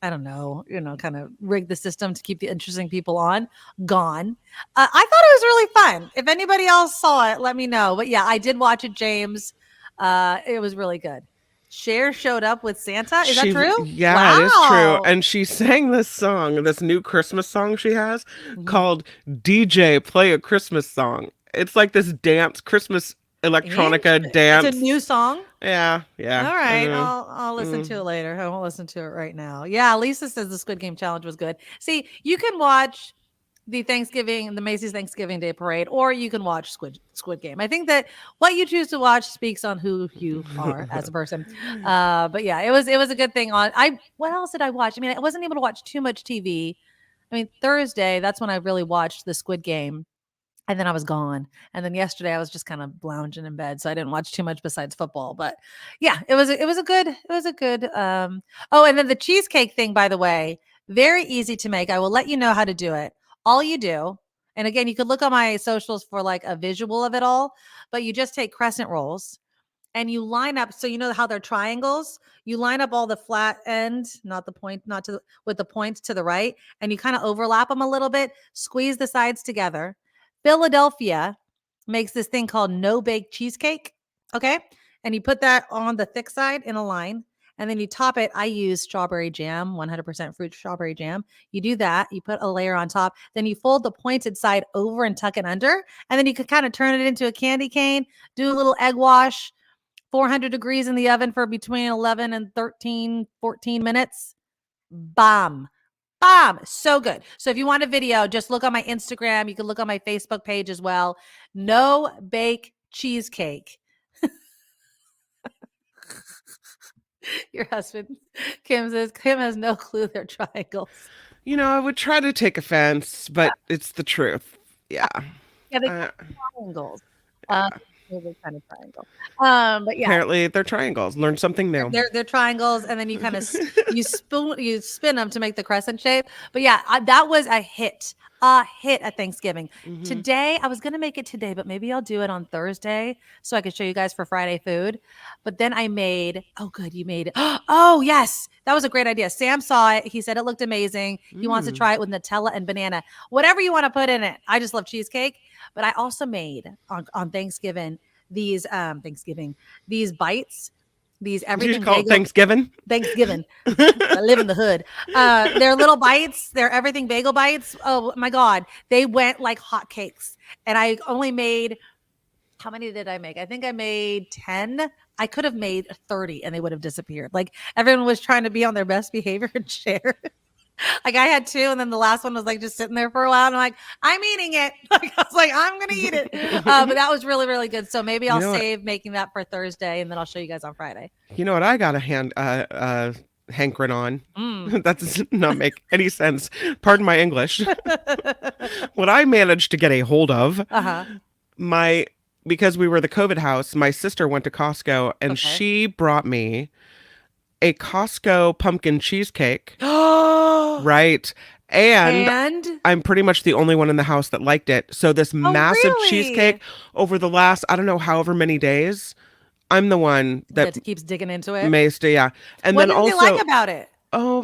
I don't know, kind of rig the system to keep the interesting people on. Gone. I thought it was really fun. If anybody else saw it, let me know. But yeah, I did watch it, James. It was really good. Cher showed up with Santa. Is that true? Yeah, wow. It is true. And she sang this song, this new Christmas song she has called DJ Play a Christmas Song. It's like this dance, Christmas electronica dance. It's a new song. Yeah. All right, I'll listen to it later. I won't listen to it right now. Yeah, Lisa says the Squid Game challenge was good. See, you can watch the Macy's Thanksgiving Day Parade, or you can watch Squid Game. I think that what you choose to watch speaks on who you are as a person. But yeah, it was a good thing on. What else did I watch? I mean, I wasn't able to watch too much TV. I mean, Thursday, that's when I really watched the Squid Game. And then I was gone. And then yesterday I was just kind of lounging in bed. So I didn't watch too much besides football. But yeah, it was a good oh, and then the cheesecake thing, by the way, very easy to make. I will let you know how to do it. All you do, and again, you could look on my socials for like a visual of it all, but you just take crescent rolls and you line up. So you know how they're triangles. You line up all the flat end, not the point, with the points to the right, and you kind of overlap them a little bit, squeeze the sides together. Philadelphia makes this thing called no-bake cheesecake, okay? And you put that on the thick side in a line, and then you top it. I use strawberry jam, 100% fruit strawberry jam. You do that. You put a layer on top. Then you fold the pointed side over and tuck it under, and then you could kind of turn it into a candy cane, do a little egg wash, 400 degrees in the oven for between 11 and 13, 14 minutes. Bomb. So good. So if you want a video, just look on my Instagram. You can look on my Facebook page as well. No bake cheesecake. Your husband, Kim, says Kim has no clue they're triangles. I would try to take offense, but it's the truth. Yeah. Yeah, they're triangles. They're kind of triangle. But yeah, apparently they're triangles. Learn something new. They're triangles, and then you kind of you spin them to make the crescent shape. But yeah, that was a hit at Thanksgiving. Today, I was gonna make it today, but maybe I'll do it on Thursday so I can show you guys for Friday food. But then I made. Oh, good, you made it. Oh yes, that was a great idea. Sam saw it. He said it looked amazing. He wants to try it with Nutella and banana, whatever you want to put in it. I just love cheesecake. But I also made on Thanksgiving these bites, these everything. You call it Thanksgiving? Thanksgiving. I live in the hood. They're little bites. They're everything bagel bites. Oh my God. They went like hotcakes. And I only made, how many did I make? I think I made 10. I could have made 30 and they would have disappeared. Like everyone was trying to be on their best behavior and share. Like I had 2, and then the last one was like just sitting there for a while. And I'm like, I'm eating it. Like I was like, I'm gonna eat it. But that was really, really good. So maybe I'll save making that for Thursday, and then I'll show you guys on Friday. You know what? I got a hankering on. That does not make any sense. Pardon my English. What I managed to get a hold of, because we were the COVID house, my sister went to Costco and she brought me a Costco pumpkin cheesecake. Right. And I'm pretty much the only one in the house that liked it. So this massive cheesecake over the last, I don't know, however many days, I'm the one that keeps digging into it. Yeah. And what then did also, they like about it? Oh,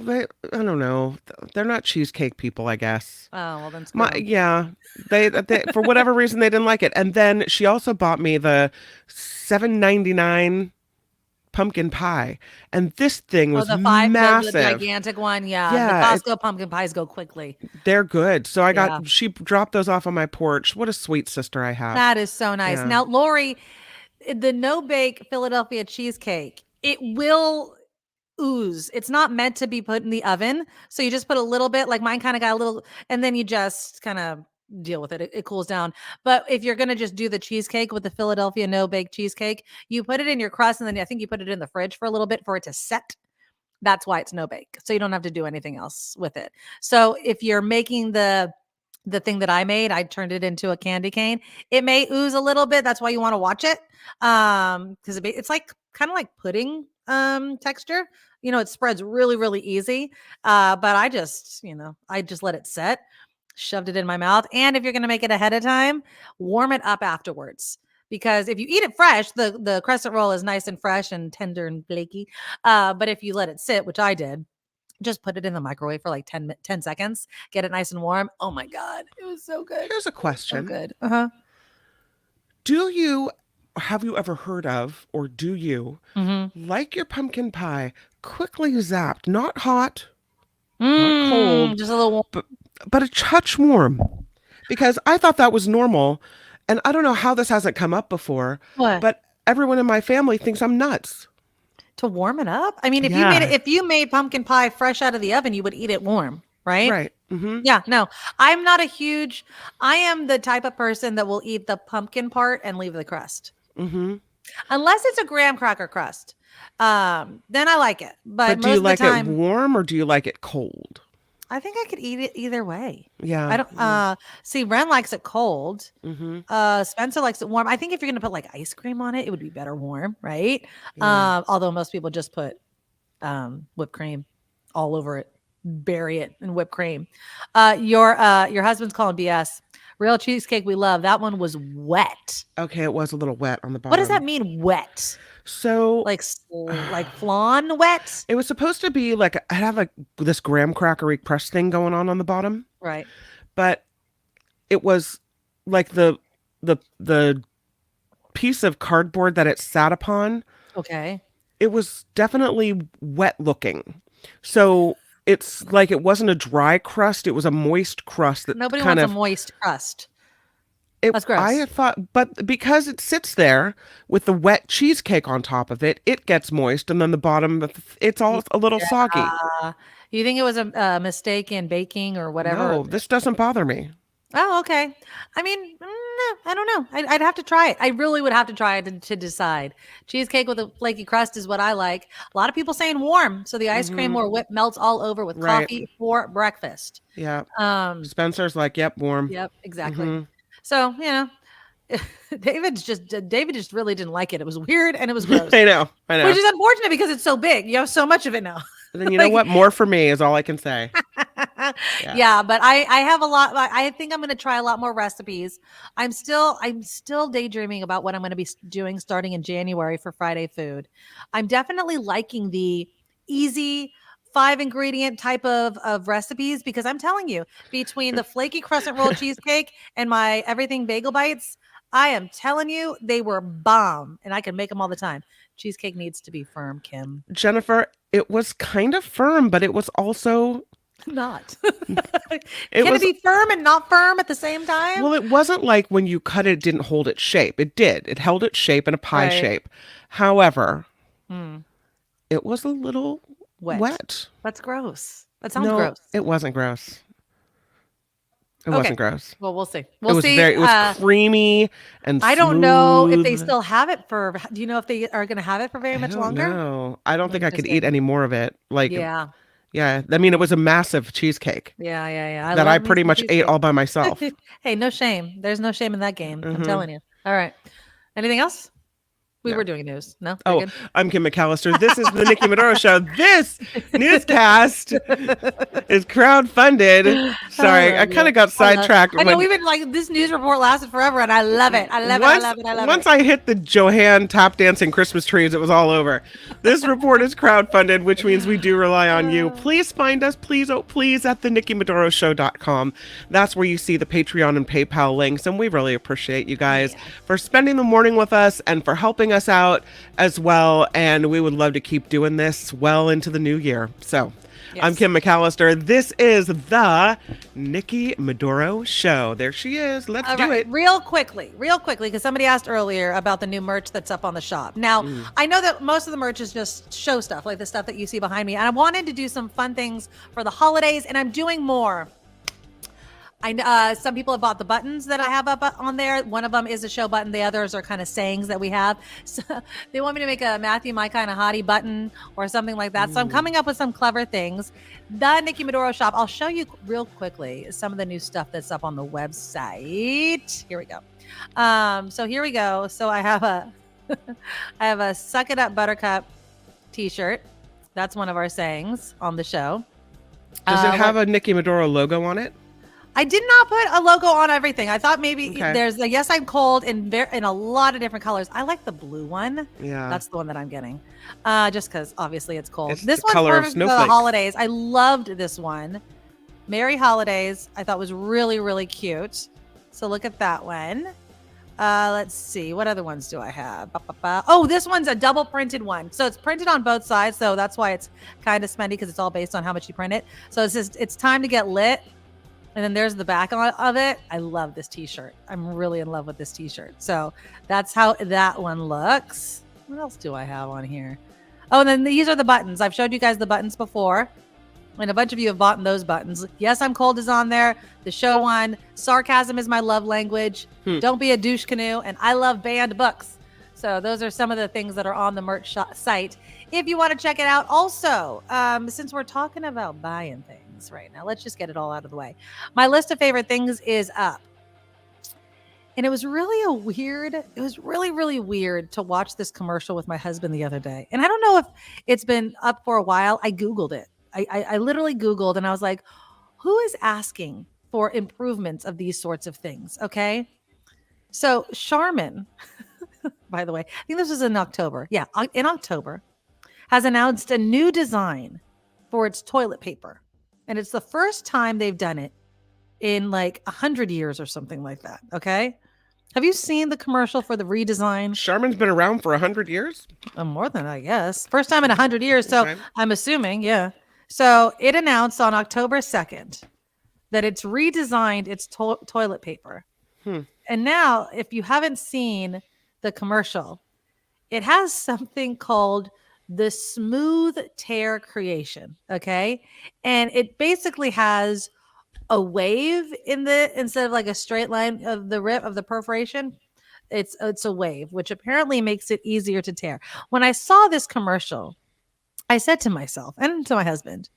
I don't know. They're not cheesecake people, I guess. Oh, well, then it's yeah. They for whatever reason, they didn't like it. And then she also bought me the $7.99 pumpkin pie, and this thing was massive, the gigantic one. Yeah, the Costco pumpkin pies go quickly. They're good. So she dropped those off on my porch. What a sweet sister I have. That is so nice. Now, Lori, the no bake Philadelphia cheesecake, it will ooze. It's not meant to be put in the oven, so you just put a little bit. Like mine kind of got a little, and then you just kind of deal with it. It cools down. But if you're going to just do the cheesecake with the Philadelphia no bake cheesecake, you put it in your crust, and then I think you put it in the fridge for a little bit for it to set. That's why it's no bake. So you don't have to do anything else with it. So if you're making the thing that I made, I turned it into a candy cane. It may ooze a little bit. That's why you want to watch it. Because it's like kind of like pudding texture. It spreads really, really easy. But I just let it set. Shoved it in my mouth. And if you're going to make it ahead of time, warm it up afterwards. Because if you eat it fresh, the crescent roll is nice and fresh and tender and flaky. But if you let it sit, which I did, Just put it in the microwave for like 10 seconds. Get it nice and warm. Oh my God. It was so good. Here's a question. So good. Uh-huh. Have you ever heard of, or do you like your pumpkin pie quickly zapped, not hot, not cold, just a little warm. but a touch warm? Because I thought that was normal, and I don't know how this hasn't come up before. What? But everyone in my family thinks I'm nuts. To warm it up? I mean, Yeah. if you made pumpkin pie fresh out of the oven, you would eat it warm, right? Right. Mm-hmm. Yeah, no. I am the type of person that will eat the pumpkin part and leave the crust. Mm-hmm. Unless it's a graham cracker crust. Then I like it. But do most you of the like time, it warm or do you like it cold? I think I could eat it either way. Yeah. I don't see Ren likes it cold. Mm-hmm. Spencer likes it warm. I think if you're gonna put like ice cream on it, it would be better warm, right? Yeah. Although most people just put whipped cream all over it, bury it in whipped cream. Your husband's calling BS. Real cheesecake we love. That one was wet. Okay, it was a little wet on the bottom. What does that mean, wet? So like flan wet? It was supposed to be like I have this graham crackery crust thing going on the bottom, right? But it was like the piece of cardboard that it sat upon. Okay. It was definitely wet looking. So it's like it wasn't a dry crust; it was a moist crust. That Nobody wants a moist crust. That's gross. I thought, but because it sits there with the wet cheesecake on top of it, it gets moist, and then the bottom, it's all a little soggy. You think it was a mistake in baking or whatever? No, this doesn't bother me. Oh, okay. I mean, no, I don't know. I'd have to try it. I really would have to try it to decide. Cheesecake with a flaky crust is what I like. A lot of people saying warm, so the ice cream or whip melts all over with coffee for breakfast. Yeah. Spencer's like, yep, warm. Yep, exactly. So, David just really didn't like it. It was weird and it was gross. I know. Which is unfortunate because it's so big. You have so much of it now. And then you know what? More for me is all I can say. Yeah, but I have a lot. I think I'm going to try a lot more recipes. I'm still daydreaming about what I'm going to be doing starting in January for Friday food. I'm definitely liking the easy 5-ingredient type of recipes because I'm telling you, between the flaky crescent roll cheesecake and my everything bagel bites, I am telling you, they were bomb, and I can make them all the time. Cheesecake needs to be firm, Kim. Jennifer, it was kind of firm, but it was also not. Can it be firm and not firm at the same time? Well, it wasn't like when you cut it, it didn't hold its shape. It did. It held its shape in a pie shape. However, it was a little wet. That's gross. That sounds gross. It wasn't gross. It wasn't gross. Well, we'll see. We'll see. It was creamy and I don't know if they still have it for. Do you know if they are going to have it for very much longer? No, I don't think I could eat any more of it. Like, yeah. I mean, it was a massive cheesecake. Yeah. That I pretty much ate all by myself. Hey, no shame. There's no shame in that game. I'm telling you. All right. Anything else? We were doing news. No? Oh, I'm Kim McAllister. This is the Nikki Medoro Show. This newscast is crowdfunded. Sorry, I kind of got sidetracked. I know we've been like, this news report lasted forever, and I love it. I love it. Once I hit the Joanne tap dancing Christmas trees, it was all over. This report is crowdfunded, which means we do rely on you. Please find us, please at thenikkimedoroshow.com. That's where you see the Patreon and PayPal links, and we really appreciate you guys for spending the morning with us and for helping us out as well, and we would love to keep doing this well into the new year. So I'm Kim McAllister. This is the Nikki Medoro Show. There she is. Let's do it. Real quickly, because somebody asked earlier about the new merch that's up on the shop. Now, I know that most of the merch is just show stuff, like the stuff that you see behind me, and I wanted to do some fun things for the holidays, and I'm doing more. Some people have bought the buttons that I have up on there. One of them is a show button. The others are kind of sayings that we have. So they want me to make a Matthew, my kind of hottie button or something like that. So I'm coming up with some clever things. The Nikki Medoro Shop. I'll show you real quickly some of the new stuff that's up on the website. Here we go. So here we go. So I have a Suck It Up Buttercup t-shirt. That's one of our sayings on the show. Does it have a Nikki Medoro logo on it? I did not put a logo on everything. I thought maybe Okay. there's a Yes, I'm Cold in a lot of different colors. I like the blue one. Yeah. That's the one that I'm getting. Just because obviously it's cold. It's This the one's color of perfect for the snowflakes. holidays. I loved this one. Merry Holidays. I thought was really, really cute. So look at that one. Let's see. What other ones do I have? Oh, this one's a double printed one. So it's printed on both sides. So that's why it's kind of spendy, because it's all based on how much you print it. So it's just, it's time to get lit. And then there's the back of it. I love this t-shirt. I'm really in love with this t-shirt. So that's how that one looks. What else do I have on here? Oh, and then these are the buttons. I've showed you guys the buttons before. And a bunch of you have bought those buttons. Yes, I'm Cold is on there. The show one. Sarcasm is my love language. Don't be a douche canoe. And I love banned books. So those are some of the things that are on the merch site. If you want to check it out. Also, since we're talking about buying things right now, let's just get it all out of the way. My list of favorite things is up. And it was really, really weird to watch this commercial with my husband the other day. And I don't know if it's been up for a while. I Googled it. I literally Googled and I was like, who is asking for improvements of these sorts of things? Okay. So Charmin, by the way, I think this was in October. Yeah. In October, has announced a new design for its toilet paper. And it's the first time they've done it in like 100 years or something like that. Okay. Have you seen the commercial for the redesign? Charmin's been around for 100 years? More than, I guess. First time in 100 years. So Okay. I'm assuming, yeah. So it announced on October 2nd that it's redesigned its toilet paper. And now, if you haven't seen the commercial, it has something called the smooth tear creation. Okay. And it basically has a wave instead of like a straight line of the rip of the perforation. It's a wave, which apparently makes it easier to tear. When I saw this commercial, I said to myself and to my husband,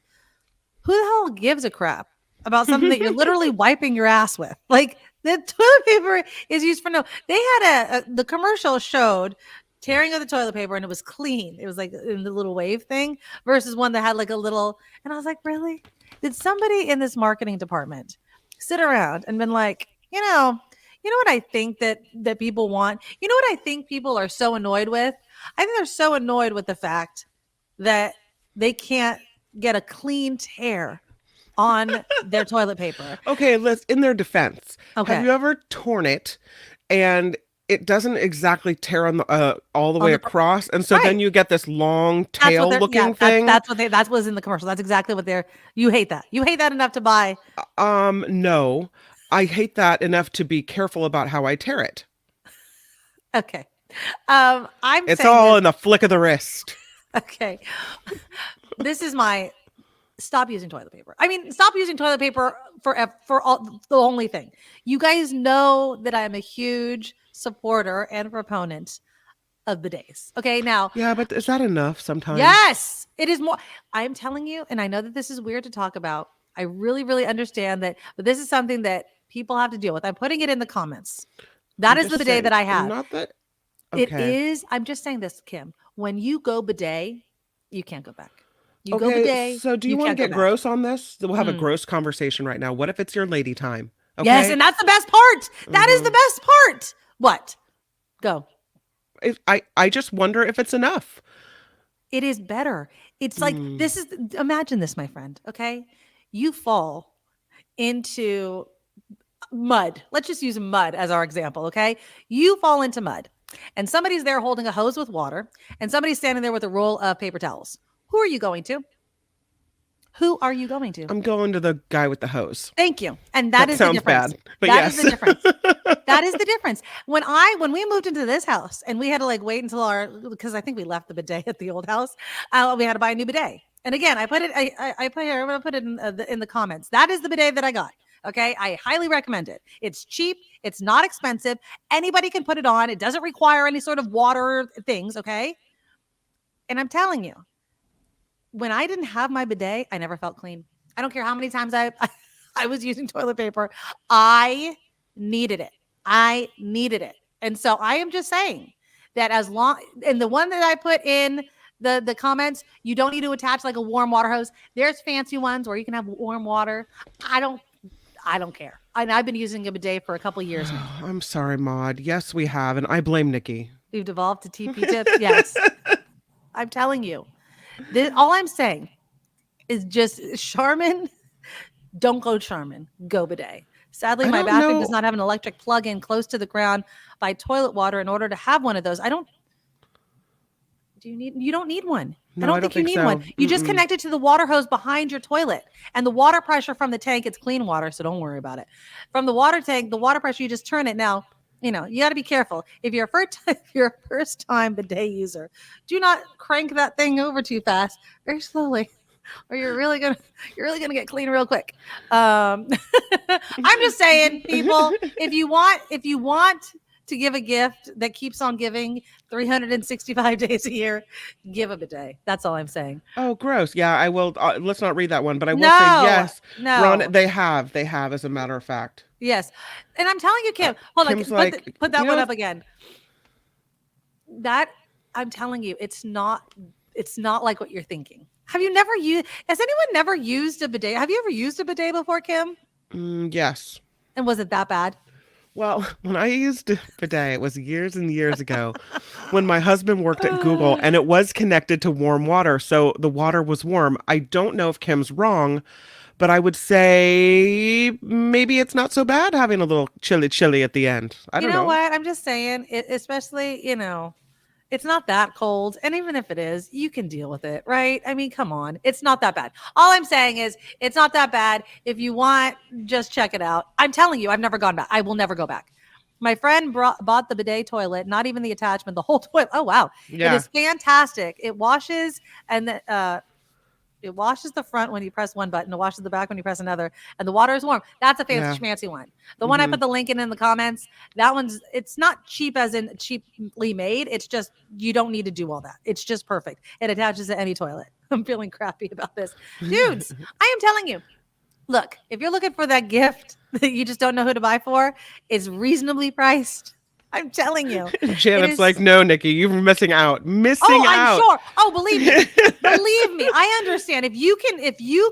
who the hell gives a crap about something that you're literally wiping your ass with? Like, the toilet paper is used for they had the commercial showed tearing of the toilet paper and it was clean. It was like in the little wave thing versus one that had like a little, and I was like, really? Did somebody in this marketing department sit around and been like, you know what I think that people want? You know what I think people are so annoyed with? I think they're so annoyed with the fact that they can't get a clean tear on their toilet paper. Okay, in their defense. Okay. Have you ever torn it and it doesn't exactly tear on the all the way across, and so then you get this long tail looking thing? That was in the commercial. That's exactly what you hate that. You hate that enough to buy. No. I hate that enough to be careful about how I tear it. Okay. It's all in the flick of the wrist. Okay. This is my stop using toilet paper. I mean, stop using toilet paper for all the only thing. You guys know that I'm a huge supporter and proponent of bidets. Okay, now. Yeah, but is that enough sometimes? Yes, it is more. I'm telling you, and I know that this is weird to talk about. I really, really understand that, but this is something that people have to deal with. I'm putting it in the comments. That is the bidet that I have. Not that. Okay. It is. I'm just saying this, Kim. When you go bidet, you can't go back. You go Okay, bidet. so do you want to get gross on this? We'll have a gross conversation right now. What if it's your lady time? Okay? Yes, and that's the best part. That is the best part. What? Go. I just wonder if it's enough. It is better. It's like imagine this, my friend. Okay. You fall into mud. Let's just use mud as our example. Okay. You fall into mud and somebody's there holding a hose with water and somebody's standing there with a roll of paper towels. Who are you going to? Who are you going to? I'm going to the guy with the hose. Thank you. And that is the difference. Bad, but that yes. is the difference. That is the difference. When we moved into this house and we had to like wait until because I think we left the bidet at the old house. We had to buy a new bidet. And again, I'm going to put it in the comments. That is the bidet that I got. Okay. I highly recommend it. It's cheap. It's not expensive. Anybody can put it on. It doesn't require any sort of water things. Okay. And I'm telling you, when I didn't have my bidet, I never felt clean. I don't care how many times I was using toilet paper. I needed it. And so I am just saying that and the one that I put in the comments, you don't need to attach like a warm water hose. There's fancy ones where you can have warm water. I don't care. And I've been using a bidet for a couple years now. I'm sorry, Maude. Yes, we have. And I blame Nikki. You've devolved to TP tips? Yes. I'm telling you. All I'm saying is just Charmin, don't go Charmin, go bidet. Sadly, my bathroom does not have an electric plug-in close to the ground by toilet water in order to have one of those. You don't need one. No, I don't think you need one. You just connect it to the water hose behind your toilet, and the water pressure from the tank, it's clean water, so don't worry about it. From the water tank, the water pressure, you just turn it. Now, you got to be careful. If you're a first time bidet user, do not crank that thing over too fast, very slowly, or you're really gonna get clean real quick. I'm just saying, people, if you want to give a gift that keeps on giving 365 days a year, give a bidet. That's all I'm saying. Oh, gross. Yeah, I will. Let's not read that one, but I will say yes. No. Ron, they have, as a matter of fact. Yes. And I'm telling you, Kim, hold on, put that one up again. That, I'm telling you, it's not like what you're thinking. Has anyone never used a bidet? Have you ever used a bidet before, Kim? Yes. And was it that bad? Well, when I used a bidet, it was years and years ago when my husband worked at Google, and it was connected to warm water. So the water was warm. I don't know if Kim's wrong, but I would say maybe it's not so bad having a little chilly at the end. I don't know. You know what? I'm just saying, especially, it's not that cold. And even if it is, you can deal with it, right? I mean, come on. It's not that bad. All I'm saying is it's not that bad. If you want, just check it out. I'm telling you, I've never gone back. I will never go back. My friend bought the bidet toilet, not even the attachment, the whole toilet. Oh, wow. Yeah. It is fantastic. It washes it washes the front when you press one button. It washes the back when you press another. And the water is warm. That's a fancy schmancy one. The one I put the link in the comments, it's not cheap as in cheaply made. It's just, you don't need to do all that. It's just perfect. It attaches to any toilet. I'm feeling crappy about this. Dudes, I am telling you, look, if you're looking for that gift that you just don't know who to buy for, it's reasonably priced. I'm telling you. Janet's like, no, Nikki, you're missing out. I'm sure. Oh, believe me. Believe me. I understand. If you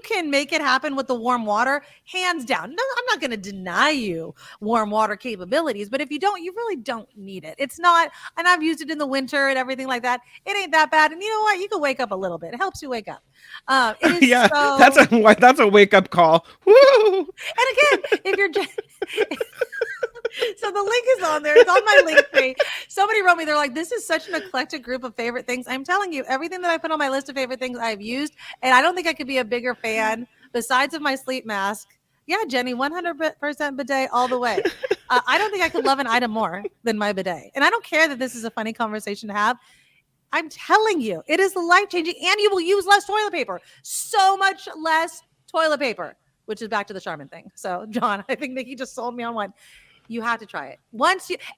can make it happen with the warm water, hands down. No, I'm not going to deny you warm water capabilities, but if you don't, you really don't need it. It's not, and I've used it in the winter and everything like that. It ain't that bad. And you know what? You can wake up a little bit. It helps you wake up. It is that's a wake up call. Woo! And again, if you're so the link is on there. It's on my link tree. Somebody wrote me, they're like, this is such an eclectic group of favorite things. I'm telling you, everything that I put on my list of favorite things I've used, and I don't think I could be a bigger fan besides of my sleep mask. Yeah, Jenny, 100% bidet all the way. I don't think I could love an item more than my bidet. And I don't care that this is a funny conversation to have. I'm telling you, it is life-changing, and you will use less toilet paper. So much less toilet paper, which is back to the Charmin thing. So, John, I think Nikki just sold me on one. You have to try it.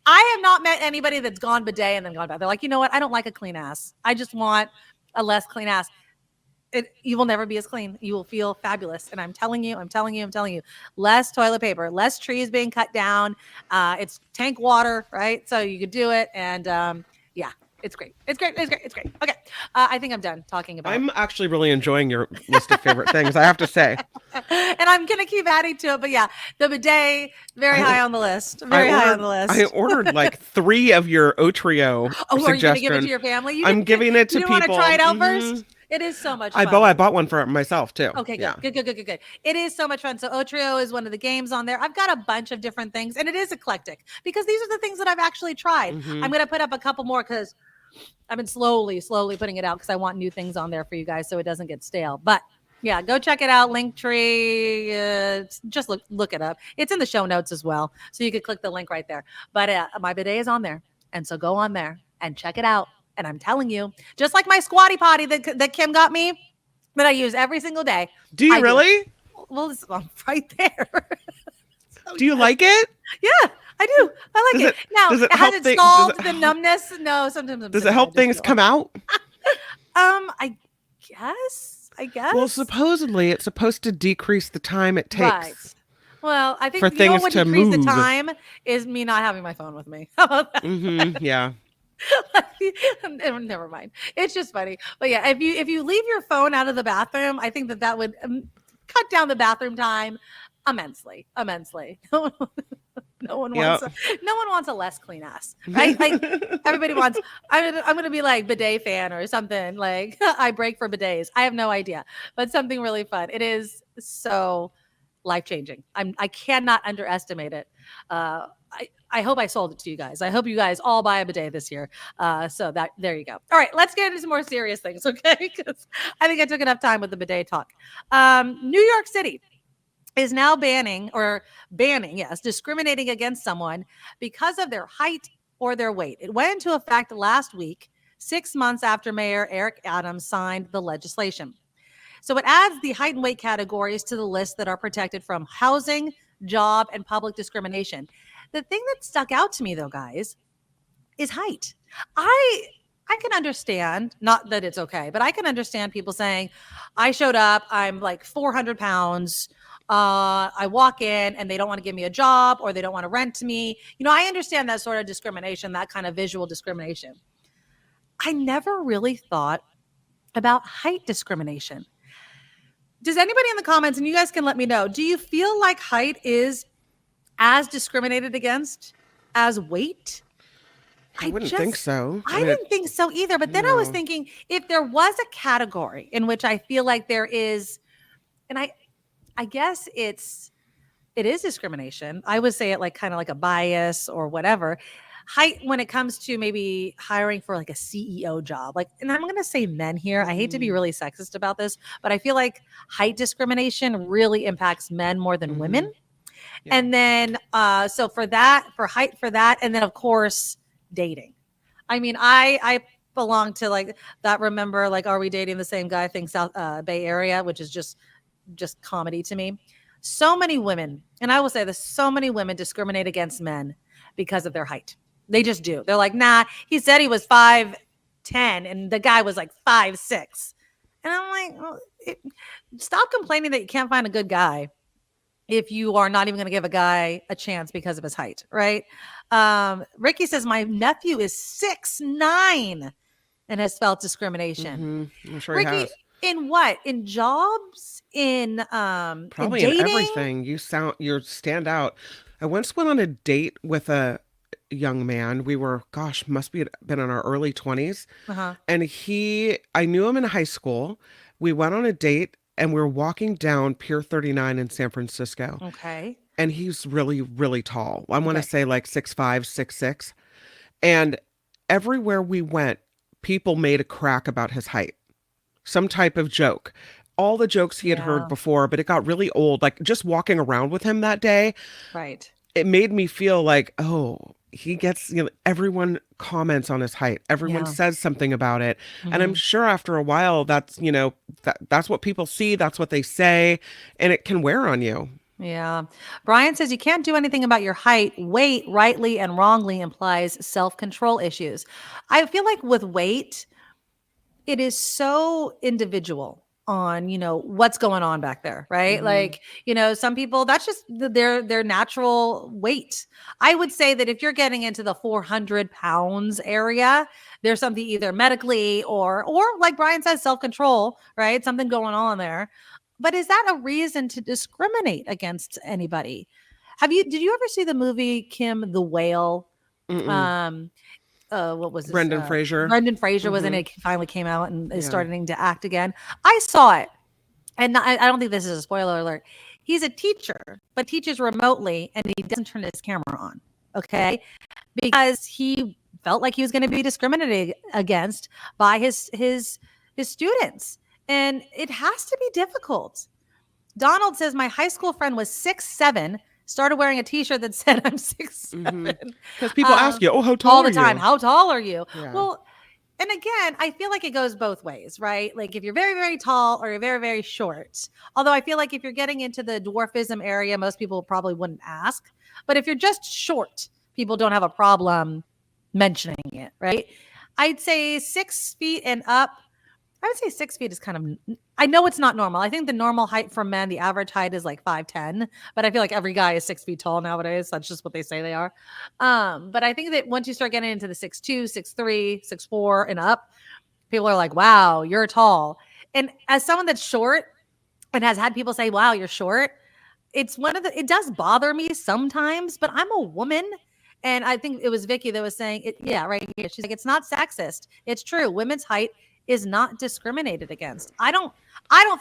I have not met anybody that's gone bidet and then gone back. They're like, you know what? I don't like a clean ass. I just want a less clean ass. You will never be as clean. You will feel fabulous. And I'm telling you, less toilet paper, less trees being cut down. It's tank water, right? So you could do it. And it's great. It's great. Okay. I think I'm done talking about I'm actually really enjoying your list of favorite things, I have to say. And I'm going to keep adding to it. But yeah, the bidet, very high on the list. I ordered like 3 of your Otrio suggestions. Are you going to give it to your family? I'm giving it to people. You want to try it out first? It is so much fun. I bought one for myself too. Okay, good. Good. It is so much fun. So Otrio is one of the games on there. I've got a bunch of different things, and it is eclectic because these are the things that I've actually tried. I'm going to put up a couple more because I've been slowly putting it out because I want new things on there for you guys so it doesn't get stale. But yeah, go check it out. Linktree. Just look it up. It's in the show notes as well. So you can click the link right there. But my bidet is on there. And so go on there and check it out. And I'm telling you, just like my squatty potty that Kim got me, that I use every single day. Do you really? Well, it's right there. Do you like it? Yeah. I do. I like it. Now, has it solved the numbness? No, sometimes. Does it help things come out? I guess. Well, supposedly it's supposed to decrease the time it takes. Right. Well, I think for things what to decrease move. The time is me not having my phone with me. How about that? Yeah. Never mind. It's just funny. But yeah, if you leave your phone out of the bathroom, I think that would cut down the bathroom time immensely. No one wants a less clean ass, right? Like everybody wants. I'm gonna be like bidet fan or something. Like I break for bidets. I have no idea, but something really fun. It is so life changing. I cannot underestimate it. I hope I sold it to you guys. I hope you guys all buy a bidet this year. So that there you go. All right, let's get into some more serious things, okay? Because I think I took enough time with the bidet talk. New York City is now banning, yes, discriminating against someone because of their height or their weight. It went into effect last week, 6 months after Mayor Eric Adams signed the legislation. So it adds the height and weight categories to the list that are protected from housing, job, and public discrimination. The thing that stuck out to me, though, guys, is height. I can understand, not that it's okay, but I can understand people saying, I showed up, I'm like 400 pounds, I walk in and they don't want to give me a job or they don't want to rent to me. You know, I understand that sort of discrimination, that kind of visual discrimination. I never really thought about height discrimination. Does anybody in the comments, and you guys can let me know, do you feel like height is as discriminated against as weight? I wouldn't think so. I didn't think so either. But then I was thinking, if there was a category in which I feel like there is, and I guess it is discrimination. I would say it like kind of like a bias or whatever. Height when it comes to maybe hiring for like a CEO job. Like, and I'm going to say men here. I hate to be really sexist about this, but I feel like height discrimination really impacts men more than women. Yeah. And then, so for height, and then of course, dating. I mean, I belong to like that. Remember, like, are we dating the same guy thing? South Bay Area, which is just comedy to me. So many women, and I will say this, so many women discriminate against men because of their height. They just do. They're like, nah, he said he was 5'10", and the guy was like 5'6". And I'm like, well, stop complaining that you can't find a good guy if you are not even going to give a guy a chance because of his height, right? Ricky says, my nephew is 6'9" and has felt discrimination. I'm sure Ricky, he has. In what? In jobs? In probably in everything. You stand out. I once went on a date with a young man. We were, must be been in our early 20s. And I knew him in high school. We went on a date and we were walking down Pier 39 in San Francisco. Okay. And he's really, really tall. I want to say like 6'5", 6'6". And everywhere we went, people made a crack about his height. Some type of joke. All the jokes he had heard before, but it got really old. Like just walking around with him that day. Right. It made me feel like, he gets, everyone comments on his height. Everyone says something about it. And I'm sure after a while, that's, that's what people see. That's what they say. And it can wear on you. Yeah. Brian says you can't do anything about your height. Weight, rightly and wrongly, implies self-control issues. I feel like with weight, it is so individual on, what's going on back there, right? Like, some people, that's just their natural weight. I would say that if you're getting into the 400 pounds area, there's something either medically or like Brian says, self-control, right? Something going on there. But is that a reason to discriminate against anybody? Did you ever see the movie Kim the Whale? What was this? Brendan Fraser. Brendan Fraser was in it. He finally came out and is starting to act again. I saw it. And I don't think this is a spoiler alert. He's a teacher, but teaches remotely and he doesn't turn his camera on. Okay. Because he felt like he was going to be discriminated against by his students. And it has to be difficult. Donald says, my high school friend was 6'7", started wearing a t-shirt that said I'm 6'7". Because people ask you, how tall all the are time. you? How tall are you? Yeah. Well, and again, I feel like it goes both ways, right? Like if you're very, very tall or you're very, very short. Although I feel like if you're getting into the dwarfism area, most people probably wouldn't ask. But if you're just short, people don't have a problem mentioning it, right? I'd say 6 feet and up. I would say 6 feet is kind of, I know it's not normal. I think the normal height for men, the average height is like 5'10", but I feel like every guy is 6 feet tall nowadays. That's just what they say they are. But I think that once you start getting into the 6'2", 6'3", 6'4", and up, people are like, wow, you're tall. And as someone that's short and has had people say, wow, you're short, it's it does bother me sometimes, but I'm a woman. And I think it was Vicky that was saying it. Yeah, right here. She's like, it's not sexist. It's true. Women's height is not discriminated against. I don't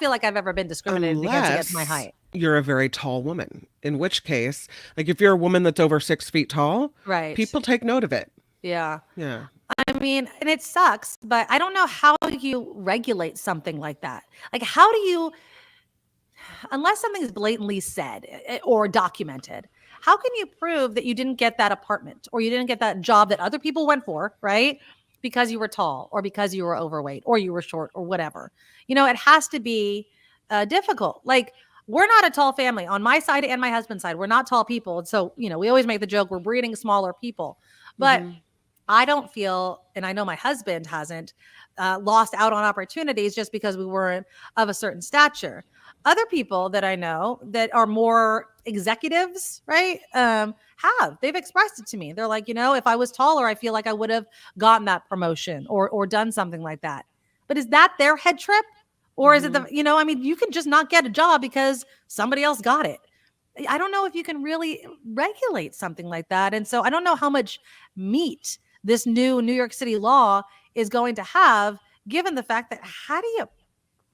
feel like I've ever been discriminated against my height. You're a very tall woman, in which case, like if you're a woman that's over 6 feet tall, right, people take note of it. Yeah. Yeah. I mean, and it sucks, but I don't know how you regulate something like that. Like, how do you, unless something is blatantly said or documented, how can you prove that you didn't get that apartment or you didn't get that job that other people went for, right? Because you were tall or because you were overweight or you were short or whatever. You know, it has to be difficult. Like, we're not a tall family on my side and my husband's side. We're not tall people. And so, you know, we always make the joke, we're breeding smaller people. But I don't feel, and I know my husband hasn't, lost out on opportunities just because we weren't of a certain stature. Other people that I know that are more executives, right, they've expressed it to me. They're like, you know, if I was taller, I feel like I would have gotten that promotion or done something like that. But is that their head trip? Or is it you know, I mean, you can just not get a job because somebody else got it. I don't know if you can really regulate something like that. And so I don't know how much meat this new New York City law is going to have, given the fact that how do you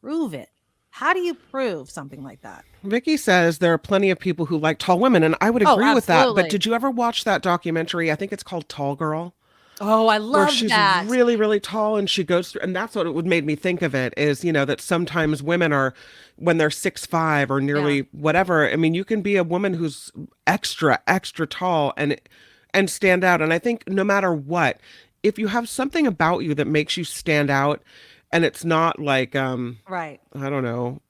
prove it? How do you prove something like that? Vicky says there are plenty of people who like tall women, and I would agree with that. But did you ever watch that documentary? I think it's called Tall Girl. Oh, I love she's that. really, really tall, and she goes through, and that's what it made me think of it is, you know, that sometimes women are, when they're 6'5" or nearly whatever. I mean, you can be a woman who's extra, extra tall and stand out. And I think no matter what, if you have something about you that makes you stand out, and it's not like, right, I don't know,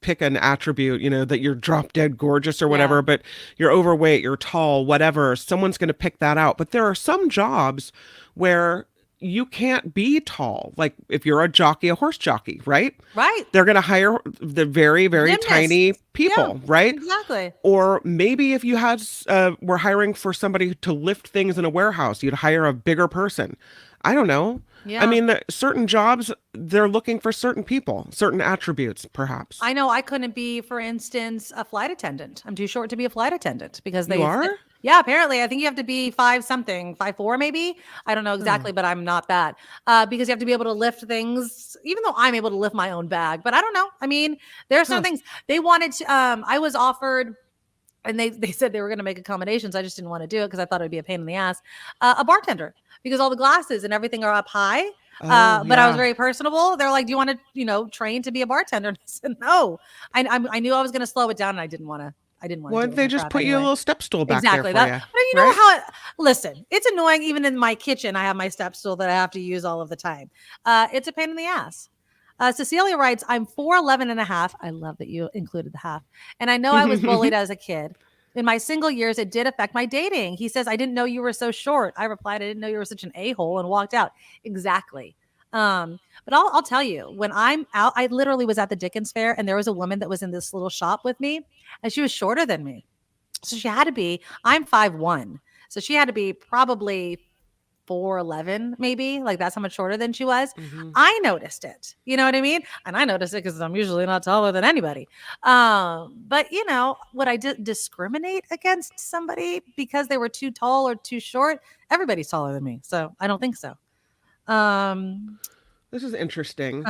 pick an attribute, you know, that you're drop dead gorgeous or whatever, but you're overweight, you're tall, whatever, someone's going to pick that out. But there are some jobs where you can't be tall. Like if you're a jockey, a horse jockey, right? Right. They're going to hire the very, very tiny people, right? Exactly. Or maybe if you had, were hiring for somebody to lift things in a warehouse, you'd hire a bigger person. I don't know. Yeah. I mean, certain jobs, they're looking for certain people, certain attributes, perhaps. I know I couldn't be, for instance, a flight attendant. I'm too short to be a flight attendant because You are? Yeah, apparently. I think you have to be 5'4" maybe. I don't know exactly, but I'm not that. Because you have to be able to lift things, even though I'm able to lift my own bag. But I don't know. I mean, there are some things they wanted to, I was offered, and they said they were going to make accommodations. I just didn't want to do it because I thought it'd be a pain in the ass. A bartender, because all the glasses and everything are up high. But I was very personable. They're like, do you want to, you know, train to be a bartender? And I said, no. I knew I was going to slow it down, and I didn't want to. Well, they just put you a little step stool back there for you. But you know how, listen, it's annoying. Even in my kitchen, I have my step stool that I have to use all of the time. It's a pain in the ass. Cecilia writes, I'm 4'11" and a half. I love that you included the half. And I know I was bullied as a kid. In my single years, it did affect my dating. He says, I didn't know you were so short. I replied, I didn't know you were such an a-hole, and walked out. Exactly. But I'll tell you, when I'm out, I literally was at the Dickens Fair, and there was a woman that was in this little shop with me, and she was shorter than me. So she had to be, I'm 5'1". So she had to be probably 4'11", maybe. Like, that's how much shorter than she was. I noticed it. You know what I mean? And I noticed it because I'm usually not taller than anybody. But, you know, would I discriminate against somebody because they were too tall or too short? Everybody's taller than me. So I don't think so. This is interesting.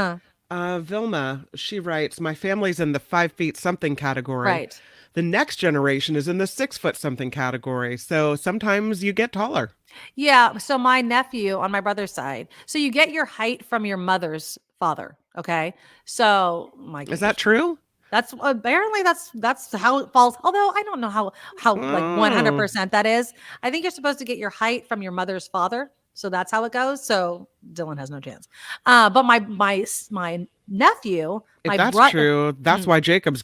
Vilma, she writes, my family's in the 5 feet something category. Right. The next generation is in the 6 foot something category. So sometimes you get taller. Yeah. So my nephew on my brother's side. So you get your height from your mother's father. Okay. So is that true? That's apparently that's how it falls. Although I don't know how like 100% that is. I think you're supposed to get your height from your mother's father. So that's how it goes. So Dylan has no chance. But my nephew, if that's true, that's why Jacob's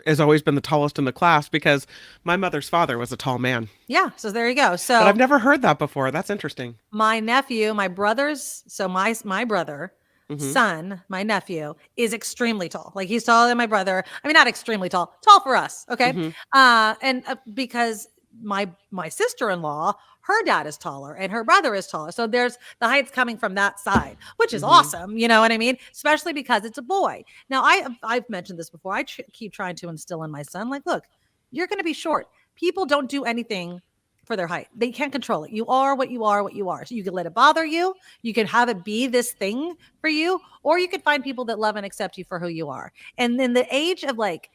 has always been the tallest in the class, because my mother's father was a tall man. Yeah. So there you go. So but I've never heard that before. That's interesting. My nephew, my brother's, so my brother, son, my nephew, is extremely tall. Like, he's taller than my brother. I mean, not extremely tall for us. Okay. And because my sister-in-law, her dad is taller and her brother is taller. So there's the height's coming from that side, which is awesome. You know what I mean? Especially because it's a boy. Now I've mentioned this before. I keep trying to instill in my son, like, look, you're going to be short. People don't do anything for their height. They can't control it. You are what you are, what you are. So you can let it bother you. You can have it be this thing for you, or you can find people that love and accept you for who you are. And in the age of like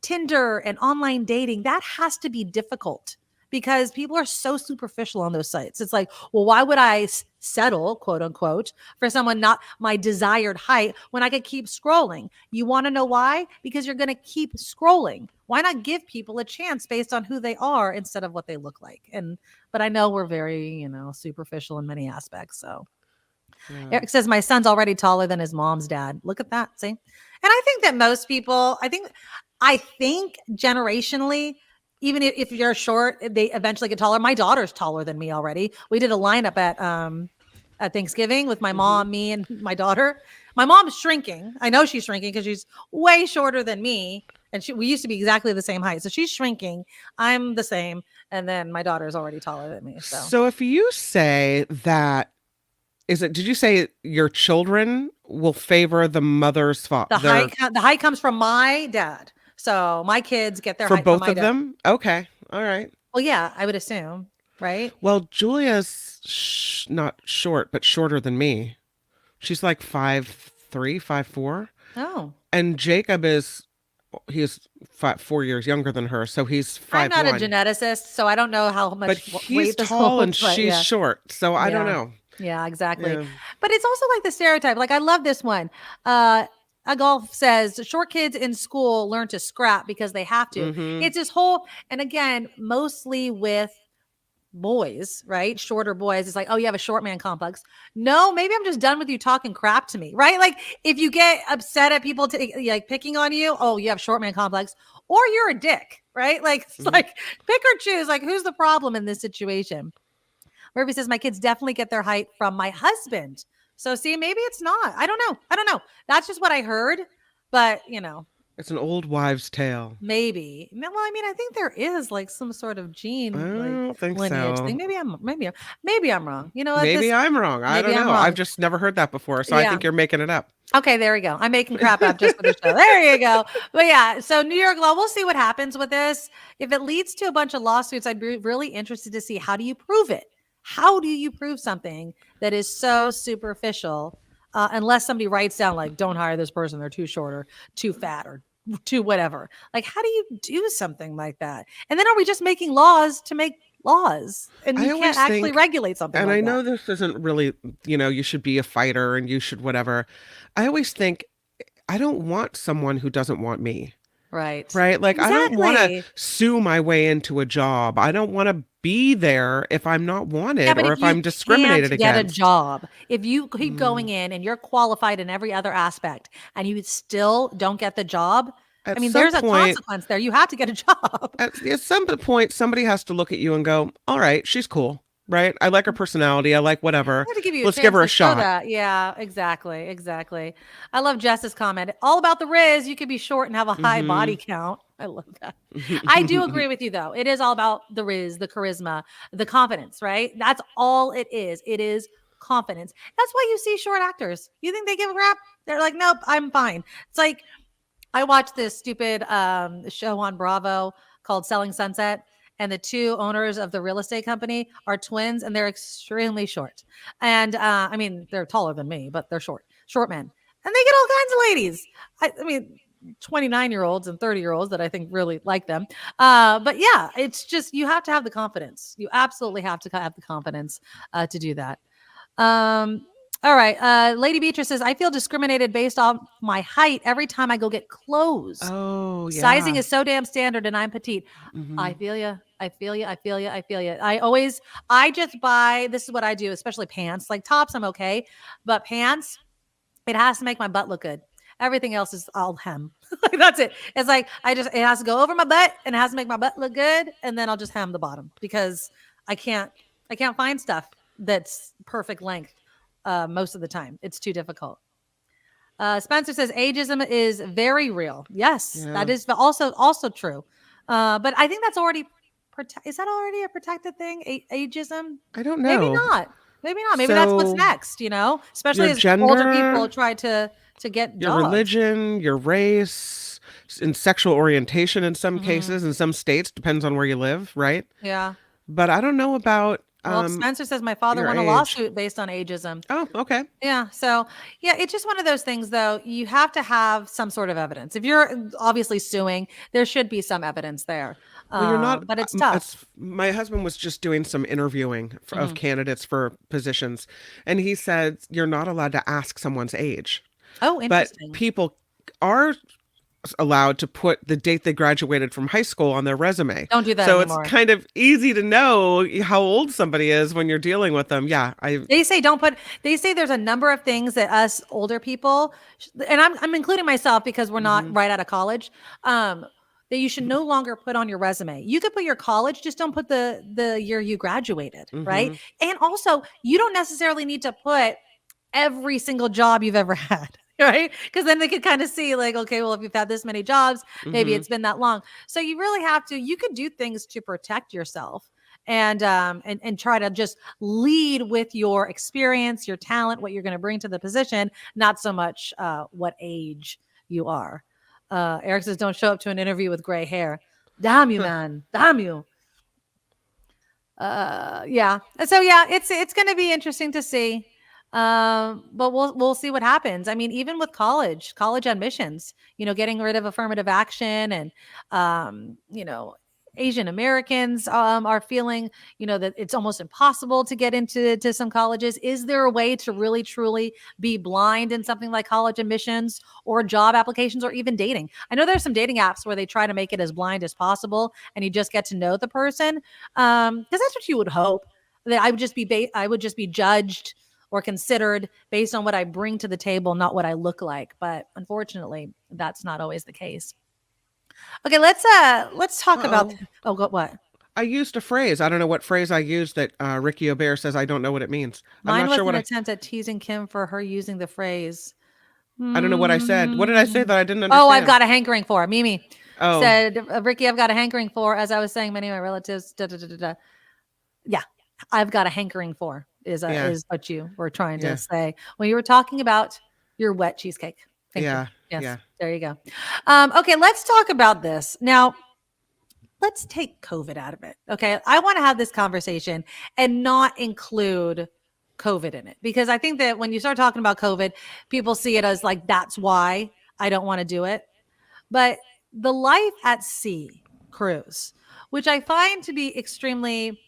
Tinder and online dating, that has to be difficult because people are so superficial on those sites. It's like, well, why would I settle, quote unquote, for someone not my desired height when I could keep scrolling? You want to know why? Because you're going to keep scrolling. Why not give people a chance based on who they are instead of what they look like? But I know we're very, superficial in many aspects. So Eric says, my son's already taller than his mom's dad. Look at that. See? And I think that most people, I think generationally, even if you're short, they eventually get taller. My daughter's taller than me already. We did a lineup at Thanksgiving with my mom, me, and my daughter. My mom's shrinking. I know she's shrinking because she's way shorter than me. And we used to be exactly the same height. So she's shrinking. I'm the same. And then my daughter is already taller than me. So if you say that, did you say your children will favor the mother's father? The height comes from my dad. So my kids get their height for both from my of dad. them? Okay. All right. Well, yeah, I would assume. Right. Well, Julia's not short, but shorter than me. She's like 5'3", 5'4". Oh. And Jacob he's 4 years younger than her, so he's 5'1". I'm not a geneticist, so I don't know how much but he's tall and she's short, so I don't know. Yeah, exactly. Yeah. But it's also like the stereotype. Like I love this one. Agolf says short kids in school learn to scrap because they have to. Mm-hmm. It's this whole, and again, mostly with boys, right? Shorter boys. It's like, oh, you have a short man complex. No, maybe I'm just done with you talking crap to me, right? Like if you get upset at people like picking on you, oh, you have short man complex, or you're a dick, right? Like it's like pick or choose. Like who's the problem in this situation? Murphy says my kids definitely get their height from my husband. So see, maybe it's not. I don't know. That's just what I heard, but it's an old wives' tale. Maybe. Well, I mean, I think there is like some sort of gene lineage thing. Maybe I'm wrong. You know what? Maybe I'm wrong. I don't know. I've just never heard that before. So I think you're making it up. Okay, there we go. I'm making crap up just for the show. There you go. But yeah, so New York law, we'll see what happens with this. If it leads to a bunch of lawsuits, I'd be really interested to see how do you prove it? How do you prove something that is so superficial unless somebody writes down like, don't hire this person, they're too short or too fat or too whatever. Like, how do you do something like that? And then are we just making laws to make laws? And you can't actually regulate something and like I know that. this isn't really, you should be a fighter and you should whatever. I always think, I don't want someone who doesn't want me. Right. Like, exactly. I don't want to sue my way into a job. I don't want to be there if I'm not wanted or if I'm discriminated against. Get a job. If you keep going in and you're qualified in every other aspect and you still don't get the job, there's a consequence there. You have to get a job. At some point, somebody has to look at you and go, all right, she's cool. Right. I like her personality. I like whatever. Let's give her a shot. Yeah, exactly. I love Jess's comment. All about the Riz. You could be short and have a high body count. I love that. I do agree with you, though. It is all about the Riz, the charisma, the confidence, right? That's all it is. It is confidence. That's why you see short actors. You think they give a crap? They're like, nope, I'm fine. It's like I watched this stupid show on Bravo called Selling Sunset. And the two owners of the real estate company are twins, and they're extremely short. And they're taller than me, but they're short men. And they get all kinds of ladies. 29-year-olds and 30-year-olds that I think really like them. But yeah, it's just, you have to have the confidence. You absolutely have to have the confidence to do that. All right. Lady Beatrice says, I feel discriminated based on my height every time I go get clothes. Oh, yeah. Sizing is so damn standard and I'm petite. Mm-hmm. I feel you. I just buy, this is what I do, especially pants. Like tops, I'm okay. But pants, it has to make my butt look good. Everything else is all hem. That's it. It's like, it has to go over my butt and it has to make my butt look good. And then I'll just hem the bottom because I can't find stuff that's perfect length. Most of the time, it's too difficult. Spencer says ageism is very real. Yes, that is also true. But I think that's already Is that already a protected thing? Ageism? I don't know. Maybe not. Maybe not. Maybe that's what's So, next, especially your as older gender, people try to get your jobs. religion, your race, and sexual orientation in some cases, in some states, depends on where you live, right? Yeah. But I don't know about Well, Spencer says my father your won a age. lawsuit based on ageism. Oh, okay. Yeah. So, yeah, it's just one of those things, though. You have to have some sort of evidence. If you're obviously suing, there should be some evidence there. Well, you're not. But it's tough. My husband was just doing some interviewing of candidates for positions, and he said you're not allowed to ask someone's age. Oh, interesting. But people are allowed to put the date they graduated from high school on their resume. Don't do that so anymore. It's kind of easy to know how old somebody is when you're dealing with them. Yeah, they say there's a number of things that us older people, and I'm including myself because we're not right out of college, that you should no longer put on your resume. You could put your college, just don't put the year you graduated, right? And also, you don't necessarily need to put every single job you've ever had. Right? Because then they could kind of see like, okay, well, if you've had this many jobs, maybe it's been that long. So you really have to, you could do things to protect yourself and try to just lead with your experience, your talent, what you're going to bring to the position, not so much what age you are. Eric says, don't show up to an interview with gray hair. Damn you, man. Damn you. Yeah. So yeah, it's going to be interesting to see. But we'll see what happens. I mean, even with college admissions, getting rid of affirmative action and, Asian Americans, are feeling, that it's almost impossible to get into some colleges. Is there a way to really, truly be blind in something like college admissions or job applications or even dating? I know there's some dating apps where they try to make it as blind as possible and you just get to know the person. 'Cause that's what you would hope, that I would just be judged or considered based on what I bring to the table, not what I look like. But unfortunately, that's not always the case. Okay, let's talk about what? I used a phrase. I don't know what phrase I used that Ricky Aubert says I don't know what it means. Mine I'm not was sure what an attempt at teasing Kim for her using the phrase. I don't know what I said. What did I say that I didn't understand? Oh, I've got a hankering for. Mimi Oh. said, Ricky, I've got a hankering for, as I was saying, many of my relatives, Yeah, I've got a hankering for. Is what you were trying to say when you were talking about your wet cheesecake. Thank you. Yes, yeah. There you go. Okay, let's talk about this. Now, let's take COVID out of it. Okay, I want to have this conversation and not include COVID in it, because I think that when you start talking about COVID, people see it as like, that's why I don't want to do it. But the Life at Sea cruise, which I find to be extremely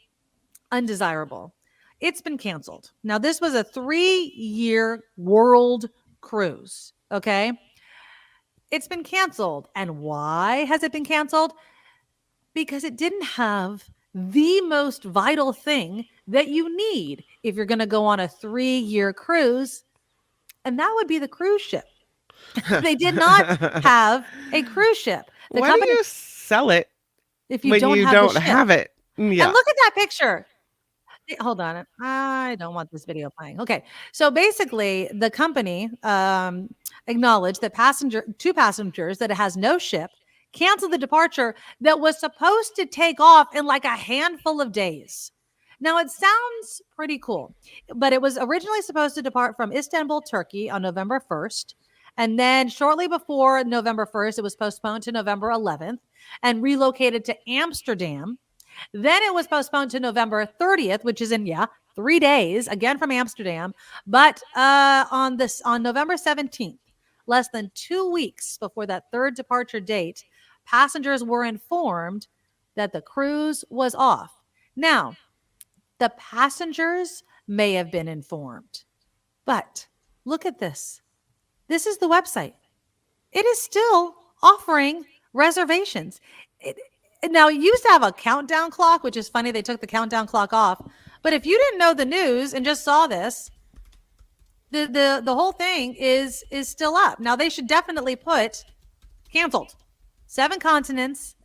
undesirable, it's been canceled. Now, this was a 3-year world cruise, okay? It's been canceled. And why has it been canceled? Because it didn't have the most vital thing that you need if you're going to go on a 3-year cruise, and that would be the cruise ship. They did not have a cruise ship. Why do you sell it if you when don't you have don't the ship? have it? Yeah. And look at that picture. Hold on. I don't want this video playing. Okay. So basically, the company acknowledged that two passengers that it has no ship canceled the departure that was supposed to take off in like a handful of days. Now, it sounds pretty cool, but it was originally supposed to depart from Istanbul, Turkey on November 1st. And then shortly before November 1st, it was postponed to November 11th and relocated to Amsterdam. Then it was postponed to November 30th, which is in 3 days, again from Amsterdam. But on November 17th, less than 2 weeks before that third departure date, passengers were informed that the cruise was off. Now, the passengers may have been informed, but look at this. This is the website. It is still offering reservations. Now, it used to have a countdown clock, which is funny. They took the countdown clock off. But if you didn't know the news and just saw this, the whole thing is still up. Now, they should definitely put canceled. 7 continents,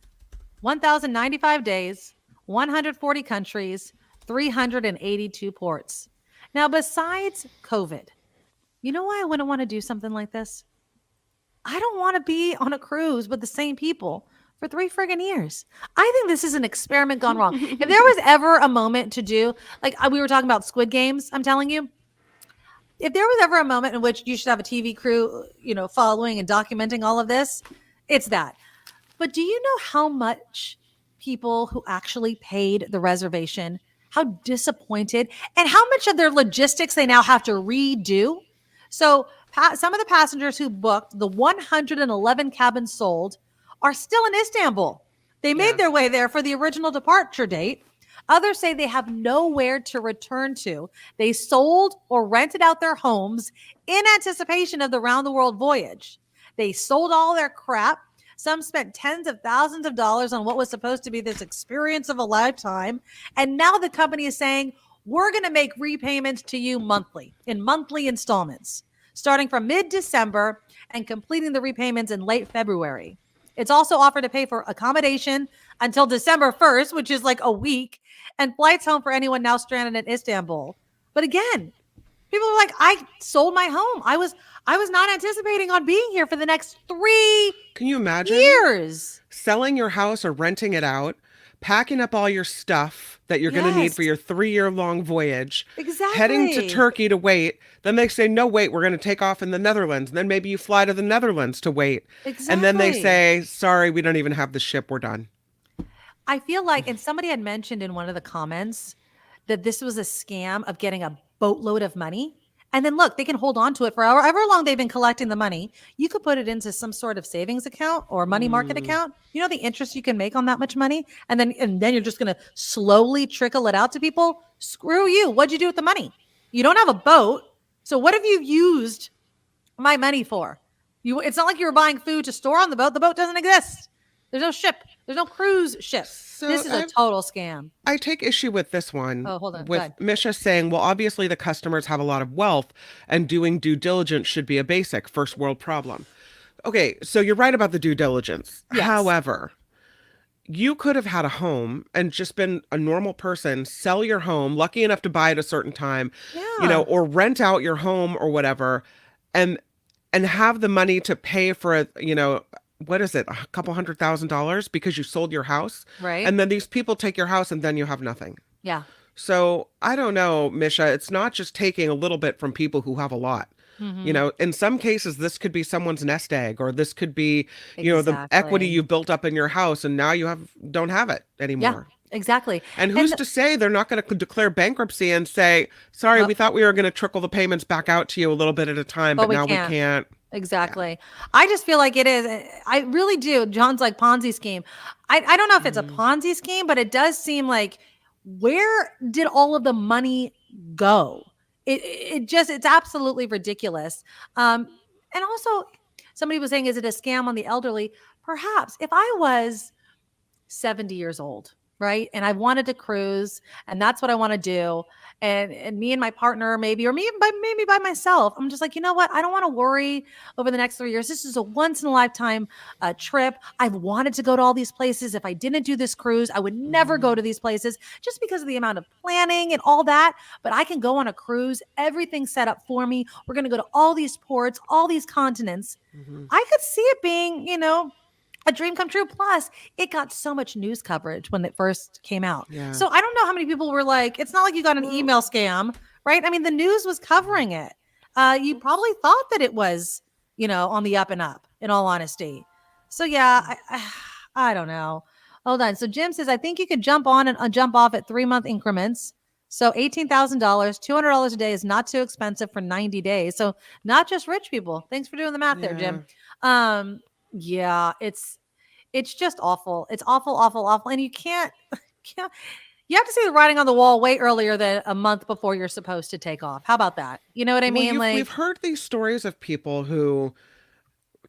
1,095 days, 140 countries, 382 ports. Now, besides COVID, you know why I wouldn't want to do something like this? I don't want to be on a cruise with the same people for 3 friggin' years. I think this is an experiment gone wrong. If there was ever a moment to do, like we were talking about Squid Games, I'm telling you, if there was ever a moment in which you should have a TV crew, following and documenting all of this, it's that. But do you know how much people who actually paid the reservation, how disappointed, and how much of their logistics they now have to redo? So some of the passengers who booked the 111 cabins sold are still in Istanbul. They made their way there for the original departure date. Others say they have nowhere to return to. They sold or rented out their homes in anticipation of the round-the-world voyage. They sold all their crap. Some spent tens of thousands of dollars on what was supposed to be this experience of a lifetime. And now the company is saying, we're going to make repayments to you monthly, in monthly installments, starting from mid-December and completing the repayments in late February. It's also offered to pay for accommodation until December 1st, which is like a week, and flights home for anyone now stranded in Istanbul. But again, people are like, I sold my home. I was not anticipating on being here for the next 3 Can you imagine years. Selling your house or renting it out, packing up all your stuff that you're going to need for your 3-year-long voyage, Exactly. heading to Turkey to wait. Then they say, no, wait, we're going to take off in the Netherlands. And then maybe you fly to the Netherlands to wait. Exactly. And then they say, sorry, we don't even have the ship. We're done. I feel like, and somebody had mentioned in one of the comments that this was a scam of getting a boatload of money. And then look, they can hold on to it for however long they've been collecting the money. You could put it into some sort of savings account or money market account. You know the interest you can make on that much money? And then you're just going to slowly trickle it out to people? Screw you. What'd you do with the money? You don't have a boat. So what have you used my money for? It's not like you were buying food to store on the boat. The boat doesn't exist. There's no ship. There's no cruise ship. So this is a total scam. I take issue with this one. Oh, hold on. With Misha saying, well, obviously the customers have a lot of wealth and doing due diligence should be a basic first world problem. Okay, so you're right about the due diligence. Yes. However, you could have had a home and just been a normal person, sell your home, lucky enough to buy it a certain time, or rent out your home or whatever, and have the money to pay for what is it, a couple $100,000 because you sold your house? Right. And then these people take your house and then you have nothing. Yeah. So I don't know, Misha, it's not just taking a little bit from people who have a lot. Mm-hmm. In some cases, this could be someone's nest egg, or this could be, the equity you built up in your house and now you don't have it anymore. Yeah, exactly. And who's to say they're not going to declare bankruptcy and say, sorry, we thought we were going to trickle the payments back out to you a little bit at a time, but now we can't. Exactly. Yeah. I just feel like it is. I really do. John's like Ponzi scheme. I don't know if it's a Ponzi scheme, but it does seem like, where did all of the money go? It's absolutely ridiculous. And also somebody was saying, is it a scam on the elderly? Perhaps. If I was 70 years old, right, and I wanted to cruise and that's what I want to do, and me and my partner maybe by myself, I'm just like, you know what, I don't want to worry over the next 3 years. This is a once in a lifetime trip. I've wanted to go to all these places. If I didn't do this cruise, I would never go to these places just because of the amount of planning and all that. But I can go on a cruise, everything's set up for me. We're going to go to all these ports, all these continents. I could see it being, a dream come true. Plus, it got so much news coverage when it first came out. Yeah. So I don't know how many people were like, it's not like you got an email scam, right? I mean, the news was covering it. You probably thought that it was, on the up and up, in all honesty. So yeah, I don't know. Hold on. So Jim says, I think you could jump on and jump off at 3-month increments. So $18,000, $200 a day is not too expensive for 90 days. So not just rich people. Thanks for doing the math there, Jim. Yeah, it's just awful. It's awful, awful, awful. And you have to see the writing on the wall way earlier than a month before you're supposed to take off. How about that? You know what I mean? We've heard these stories of people who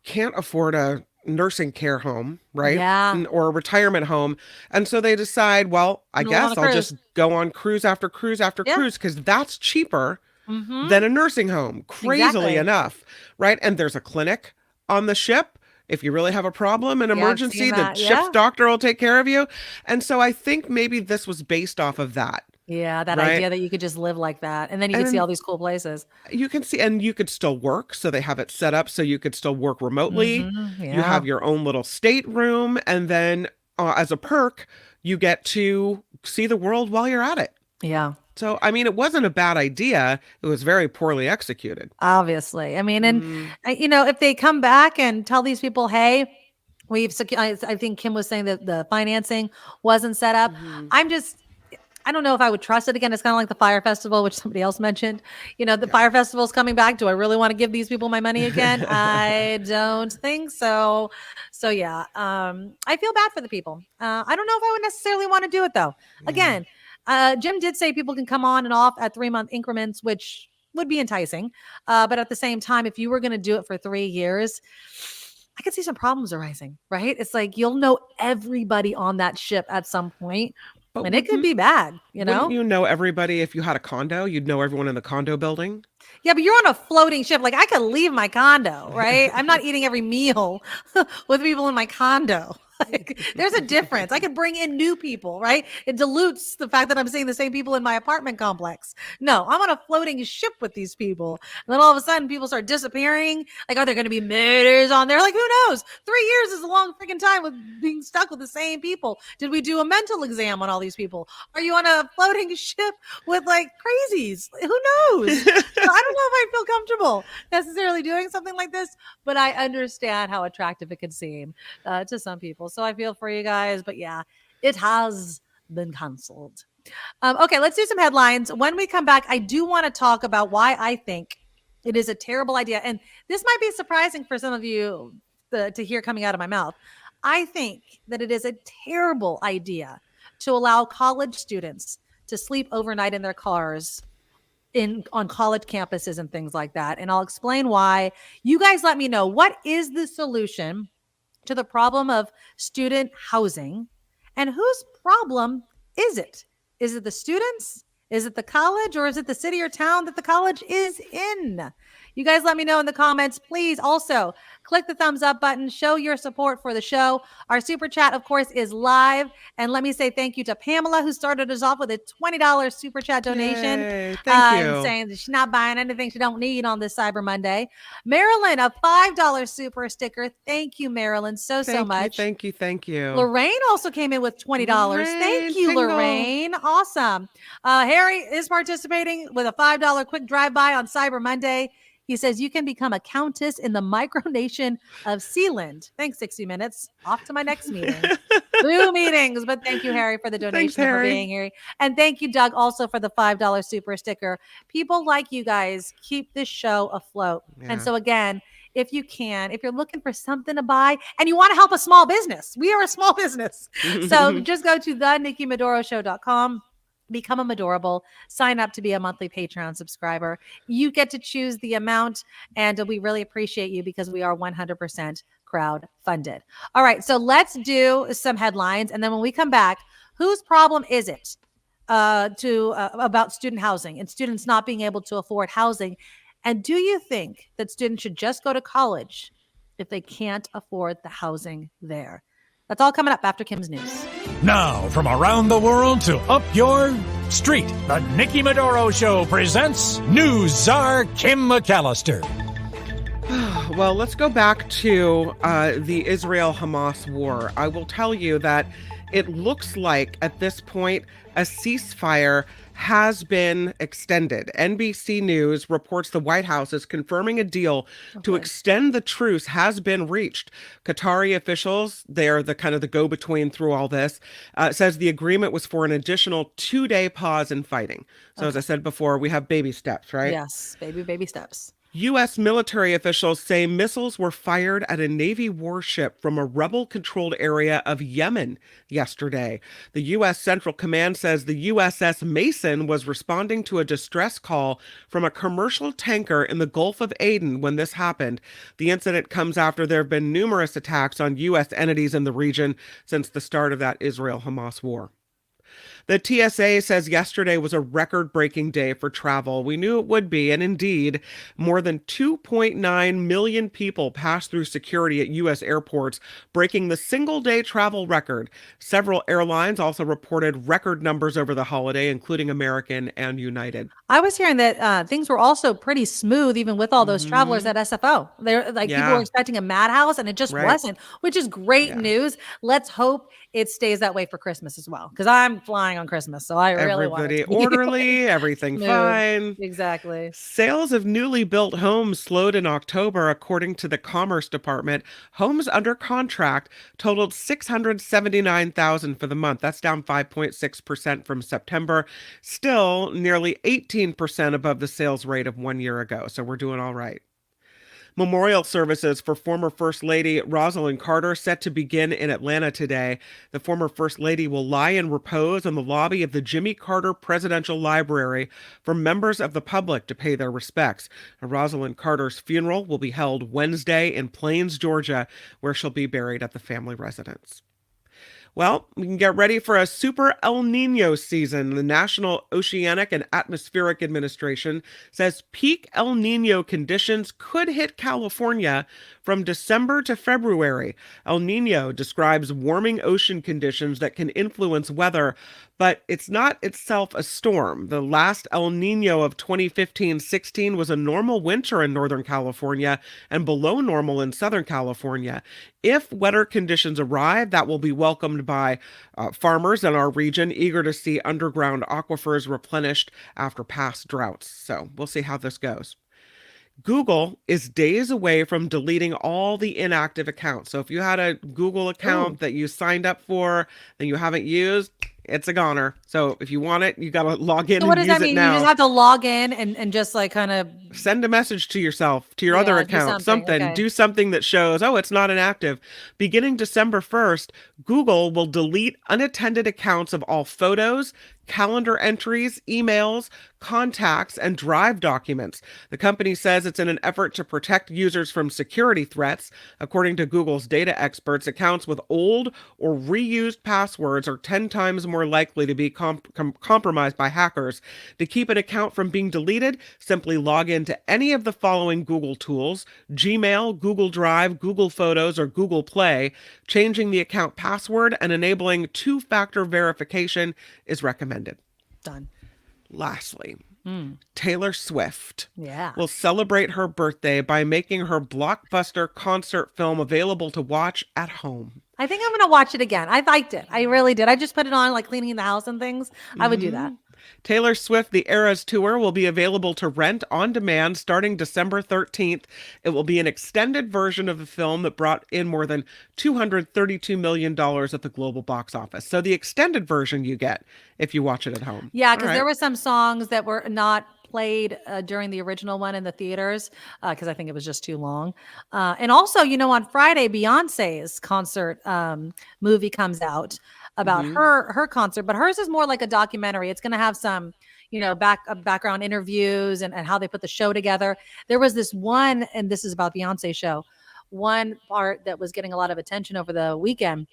can't afford a nursing care home, right? Yeah. Or a retirement home. And so they decide, well, I guess I'll just go on cruise after cruise after cruise because that's cheaper than a nursing home, crazily enough, right? And there's a clinic on the ship. If you really have a problem, an emergency, the ship's doctor will take care of you. And so I think maybe this was based off of that. Yeah, that right? idea that you could just live like that, and then you could see all these cool places. You can see, and you could still work. So they have it set up so you could still work remotely. You Yeah. have your own little stateroom, and then as a perk, you get to see the world while you're at it. Yeah. So, I mean, it wasn't a bad idea. It was very poorly executed. Obviously. I mean, and if they come back and tell these people, hey, I think Kim was saying that the financing wasn't set up. I don't know if I would trust it again. It's kind of like the Fire Festival, which somebody else mentioned. The Fire Festival is coming back. Do I really want to give these people my money again? I don't think so. So yeah, I feel bad for the people. I don't know if I would necessarily want to do it though. Again, Jim did say people can come on and off at 3-month increments, which would be enticing. But at the same time, if you were going to do it for 3 years, I could see some problems arising, right? It's like you'll know everybody on that ship at some point. And it could be bad, Wouldn't you know everybody if you had a condo? You'd know everyone in the condo building. Yeah, but you're on a floating ship. Like I could leave my condo, right? I'm not eating every meal with people in my condo. Like, there's a difference. I could bring in new people, right? It dilutes the fact that I'm seeing the same people in my apartment complex. No, I'm on a floating ship with these people. And then all of a sudden people start disappearing. Like, are there going to be murders on there? Like, who knows? 3 years is a long freaking time with being stuck with the same people. Did we do a mental exam on all these people? Are you on a floating ship with like crazies? Who knows? So I don't know if I feel comfortable necessarily doing something like this, but I understand how attractive it could seem to some people. So I feel for you guys, but yeah, it has been canceled. Okay, let's do some headlines. When we come back, I do want to talk about why I think it is a terrible idea. And this might be surprising for some of you to hear coming out of my mouth. I think that it is a terrible idea to allow college students to sleep overnight in their cars on college campuses and things like that. And I'll explain why. You guys let me know, what is the solution to the problem of student housing, and whose problem is it? Is it the students? Is it the college, or is it the city or town that the college is in? You guys let me know in the comments. Please also click the thumbs up button. Show your support for the show. Our super chat, of course, is live. And let me say thank you to Pamela, who started us off with a $20 super chat donation. Yay, thank you. Saying that she's not buying anything she don't need on this Cyber Monday. Marilyn, a $5 super sticker. Thank you, Marilyn, so much. Thank you. Lorraine also came in with $20. Thank you, tingle. Lorraine. Awesome. Harry is participating with a $5 quick drive-by on Cyber Monday. He says you can become a countess in the micronation of Sealand. Thanks, 60 Minutes. Off to my next meeting. 2 meetings. But thank you, Harry, for the donation. Thanks, Harry. For being here. And thank you, Doug, also for the $5 super sticker. People like you guys keep this show afloat. Yeah. And so again, if you're looking for something to buy and you want to help a small business, we are a small business. So just go to thenikkimedoroshow.com. Become a Medorable, sign up to be a monthly Patreon subscriber. You get to choose the amount, and we really appreciate you because we are 100% crowd funded. All right, so let's do some headlines, and then when we come back, whose problem is it about student housing and students not being able to afford housing? And do you think that students should just go to college if they can't afford the housing there? That's all coming up after Kim's news. Now, from around the world to up your street, the Nikki Medoro Show presents News Czar Kim McAllister. Well, let's go back to the Israel-Hamas war. I will tell you that it looks like at this point a ceasefire has been extended. NBC News reports the White House is confirming a deal to extend the truce has been reached. Qatari officials, they're the kind of the go-between through all this, says the agreement was for an additional 2-day pause in fighting. So as I said before, we have baby steps, right? Yes, baby steps. U.S. military officials say missiles were fired at a Navy warship from a rebel-controlled area of Yemen yesterday. The U.S. Central Command says the USS Mason was responding to a distress call from a commercial tanker in the Gulf of Aden when this happened. The incident comes after there have been numerous attacks on U.S. entities in the region since the start of that Israel-Hamas war. The TSA says yesterday was a record-breaking day for travel. We knew it would be, and indeed, more than 2.9 million people passed through security at U.S. airports, breaking the single-day travel record. Several airlines also reported record numbers over the holiday, including American and United. I was hearing that things were also pretty smooth, even with all those travelers at SFO. They're like people were expecting a madhouse, and it just wasn't, which is great news. Let's hope it stays that way for Christmas as well, because I'm flying on Christmas, so I really want it to be orderly, everything smooth. fine. Exactly. Sales of newly built homes slowed in October, according to the Commerce Department. Homes under contract totaled 679,000 for the month. That's down 5.6% from September. Still nearly 18% above the sales rate of 1 year ago. So we're doing all right. Memorial services for former First Lady Rosalind Carter set to begin in Atlanta today. The former First Lady will lie in repose in the lobby of the Jimmy Carter Presidential Library for members of the public to pay their respects. Rosalind Carter's funeral will be held Wednesday in Plains, Georgia, where she'll be buried at the family residence. Well, we can get ready for a super El Nino season. The National Oceanic and Atmospheric Administration says peak El Nino conditions could hit California from December to February. El Nino describes warming ocean conditions that can influence weather, but it's not itself a storm. The last El Nino of 2015-16 was a normal winter in Northern California and below normal in Southern California. If wetter conditions arrive, that will be welcomed by farmers in our region, eager to see underground aquifers replenished after past droughts. So we'll see how this goes. Google is days away from deleting all the inactive accounts. So if you had a Google account that you signed up for that you haven't used, it's a goner. So if you want it, you got to log in and use it now. What does that mean? You just have to log in and just like kind of send a message to yourself, to your other account, something. Okay. Do something that shows, oh, it's not inactive. Beginning December 1st, Google will delete unattended accounts of all photos, calendar entries, emails, contacts, and Drive documents. The company says it's in an effort to protect users from security threats. According to Google's data experts, accounts with old or reused passwords are 10 times more likely to be compromised by hackers. To keep an account from being deleted, simply log into any of the following Google tools: Gmail, Google Drive, Google Photos, or Google Play. Changing the account password and enabling two-factor verification is recommended. Done. Lastly, Taylor Swift Yeah. will celebrate her birthday by making her blockbuster concert film available to watch at home. I think I'm going to watch it again. I liked it. I really did. I just put it on like cleaning the house and things. I would do that. Taylor Swift, The Eras Tour will be available to rent on demand starting December 13th. It will be an extended version of the film that brought in more than $232 million at the global box office. So the extended version you get if you watch it at home. Yeah, because there were some songs that were not played during the original one in the theaters because I think it was just too long. And also, you know, on Friday, Beyonce's concert movie comes out about her concert, but hers is more like a documentary. It's going to have some, you know, background interviews and how they put the show together. There was this one, and this is about Beyonce's show, one part that was getting a lot of attention over the weekend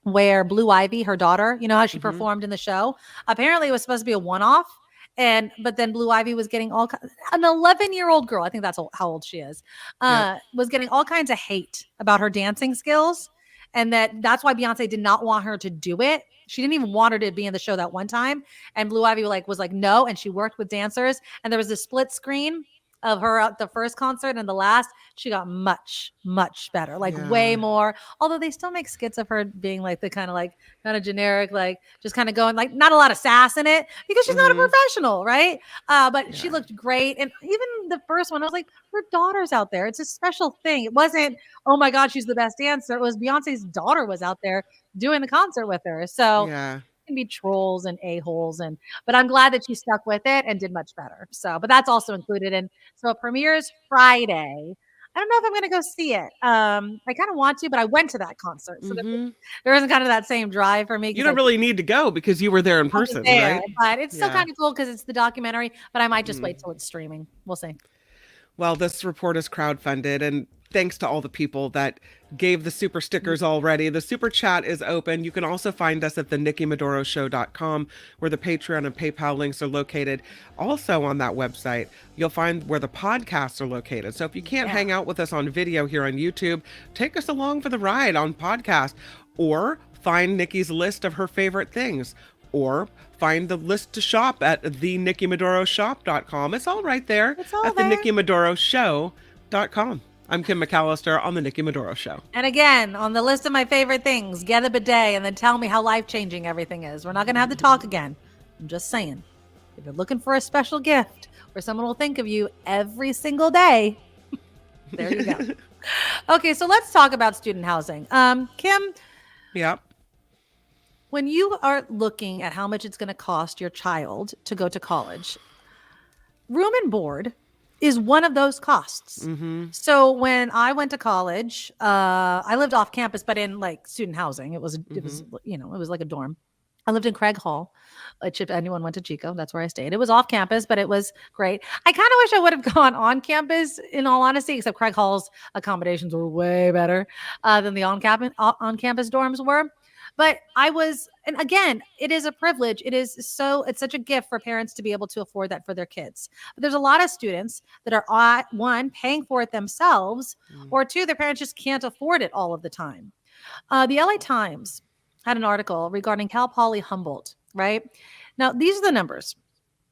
where Blue Ivy, her daughter, you know how she performed in the show? Apparently it was supposed to be a one-off. But then Blue Ivy was getting an 11-year-old girl, I think that's how old she is, was getting all kinds of hate about her dancing skills. And that's why Beyonce did not want her to do it. She didn't even want her to be in the show that one time. And Blue Ivy was like, no. And she worked with dancers. And there was a split screen of her at the first concert and the last. She got much, much better, way more. Although they still make skits of her being like the kind of generic, like just kind of going like not a lot of sass in it because she's not a professional, right? But she looked great. And even the first one, I was like, her daughter's out there. It's a special thing. It wasn't, oh my God, she's the best dancer. It was Beyonce's daughter was out there doing the concert with her. So can be trolls and a-holes but I'm glad that she stuck with it and did much better. So, but that's also included in. So it premieres Friday. I don't know if I'm going to go see it. I kind of want to, but I went to that concert. So there isn't kind of that same drive for me. You don't really need to go because you were there in person, right? But it's still kind of cool because it's the documentary, but I might just wait till it's streaming. We'll see. Well, this report is crowdfunded and thanks to all the people that gave the super stickers already. The super chat is open. You can also find us at the NikkiMedoroShow.com, where the Patreon and PayPal links are located. Also on that website, you'll find where the podcasts are located. So if you can't hang out with us on video here on YouTube, take us along for the ride on podcast, or find Nikki's list of her favorite things, or find the list to shop at theNikkiMedoroShop.com. It's all right there at theNikkiMedoroShow.com. I'm Kim McAllister on the Nikki Medoro Show. And again, on the list of my favorite things, get a bidet and then tell me how life-changing everything is. We're not going to have to talk again. I'm just saying. If you're looking for a special gift where someone will think of you every single day, there you go. Okay, so let's talk about student housing. Kim? Yep. When you are looking at how much it's going to cost your child to go to college, room and board is one of those costs. Mm-hmm. So when I went to college, I lived off campus, but in like student housing. It was like a dorm. I lived in Craig Hall, which if anyone went to Chico, that's where I stayed. It was off campus, but it was great. I kind of wish I would have gone on campus, in all honesty, except Craig Hall's accommodations were way better than the on-campus dorms were. But and again, it is a privilege. It's such a gift for parents to be able to afford that for their kids. But there's a lot of students that are, one, paying for it themselves, or two, their parents just can't afford it all of the time. The LA Times had an article regarding Poly Humboldt, right? Now, these are the numbers.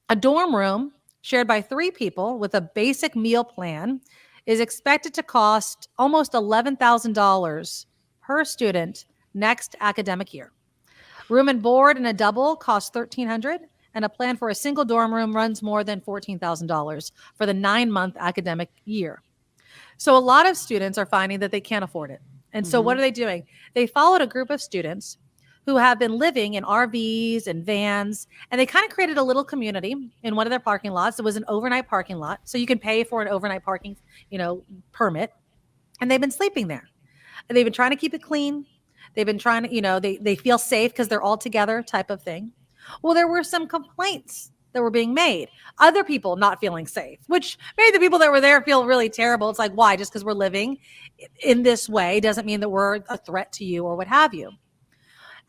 A dorm room shared by 3 people with a basic meal plan is expected to cost almost $11,000 per student next academic year. Room and board in a double costs $1,300, and a plan for a single dorm room runs more than $14,000 for the 9-month academic year. So a lot of students are finding that they can't afford it. And so what are they doing? They followed a group of students who have been living in RVs and vans, and they kind of created a little community in one of their parking lots. It was an overnight parking lot, so you can pay for an overnight parking, permit, and they've been sleeping there. And they've been trying to keep it clean. They've been trying to, they feel safe because they're all together type of thing. Well, there were some complaints that were being made. Other people not feeling safe, which made the people that were there feel really terrible. It's like, why? Just because we're living in this way doesn't mean that we're a threat to you or what have you.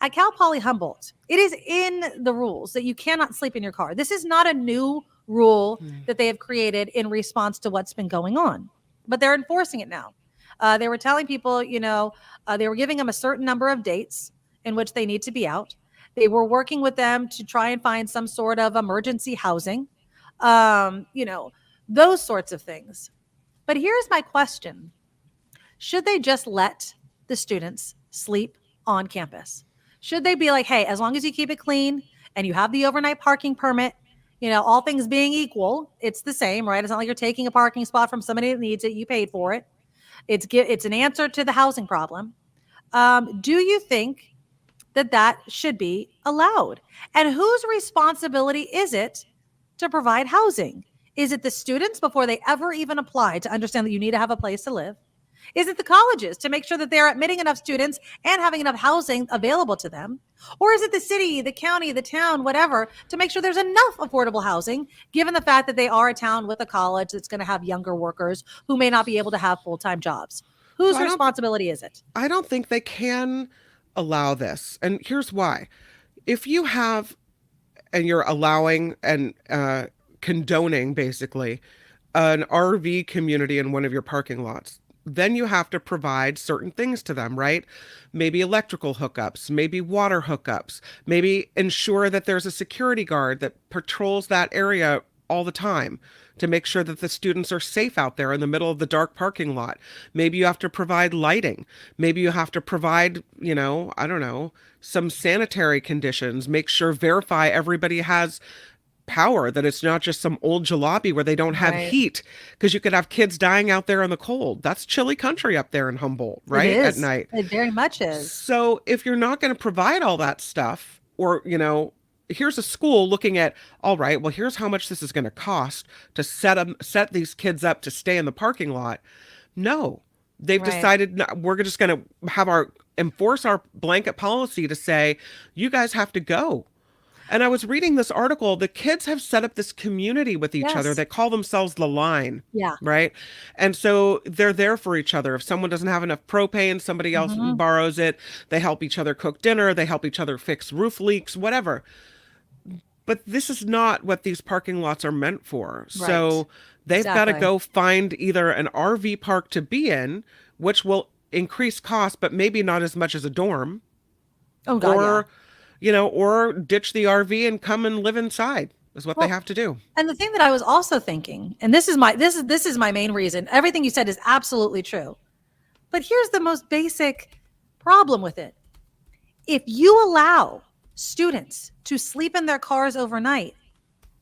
At Poly Humboldt, it is in the rules that you cannot sleep in your car. This is not a new rule that they have created in response to what's been going on, but they're enforcing it now. They were telling people, they were giving them a certain number of dates in which they need to be out. They were working with them to try and find some sort of emergency housing, those sorts of things. But here's my question. Should they just let the students sleep on campus? Should they be like, hey, as long as you keep it clean and you have the overnight parking permit, all things being equal, it's the same, right? It's not like you're taking a parking spot from somebody that needs it. You paid for it. It's an answer to the housing problem. Do you think that should be allowed? And whose responsibility is it to provide housing? Is it the students before they ever even apply to understand that you need to have a place to live? Is it the colleges to make sure that they're admitting enough students and having enough housing available to them? Or is it the city, the county, the town, whatever, to make sure there's enough affordable housing, given the fact that they are a town with a college that's going to have younger workers who may not be able to have full-time jobs? Whose responsibility is it? I don't think they can allow this. And here's why. If you have, and you're allowing and condoning, basically, an RV community in one of your parking lots, then you have to provide certain things to them, right? Maybe electrical hookups, maybe water hookups, maybe ensure that there's a security guard that patrols that area all the time to make sure that the students are safe out there in the middle of the dark parking lot. Maybe you have to provide lighting. Maybe you have to provide, some sanitary conditions, verify everybody has power, that it's not just some old jalopy where they don't have heat, because you could have kids dying out there in the cold. That's chilly country up there in Humboldt, right? At night. It very much is. So if you're not going to provide all that stuff, or, here's a school looking at, all right, well, here's how much this is going to cost to set these kids up to stay in the parking lot. No, they've decided we're just going to enforce our blanket policy to say, you guys have to go. And I was reading this article. The kids have set up this community with each other. Yes. They call themselves the line. Yeah. Right. And so they're there for each other. If someone doesn't have enough propane, somebody else borrows it. They help each other cook dinner. They help each other fix roof leaks, whatever. But this is not what these parking lots are meant for. Right. So they've got to Exactly. go find either an RV park to be in, which will increase cost, but maybe not as much as a dorm. Oh God, Or, or ditch the RV and come and live inside is what they have to do. And the thing that I was also thinking, and this is my main reason. Everything you said is absolutely true. But here's the most basic problem with it. If you allow students to sleep in their cars overnight,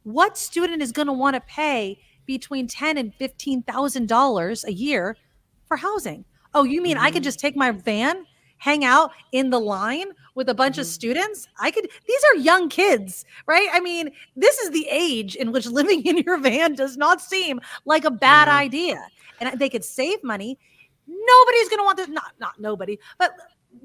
what student is going to want to pay between $10,000 and $15,000 a year for housing? Oh, you mean I could just take my van, hang out in the line with a bunch of students? These are young kids, right? I mean, this is the age in which living in your van does not seem like a bad idea. And they could save money. Nobody's going to want this. Not nobody, but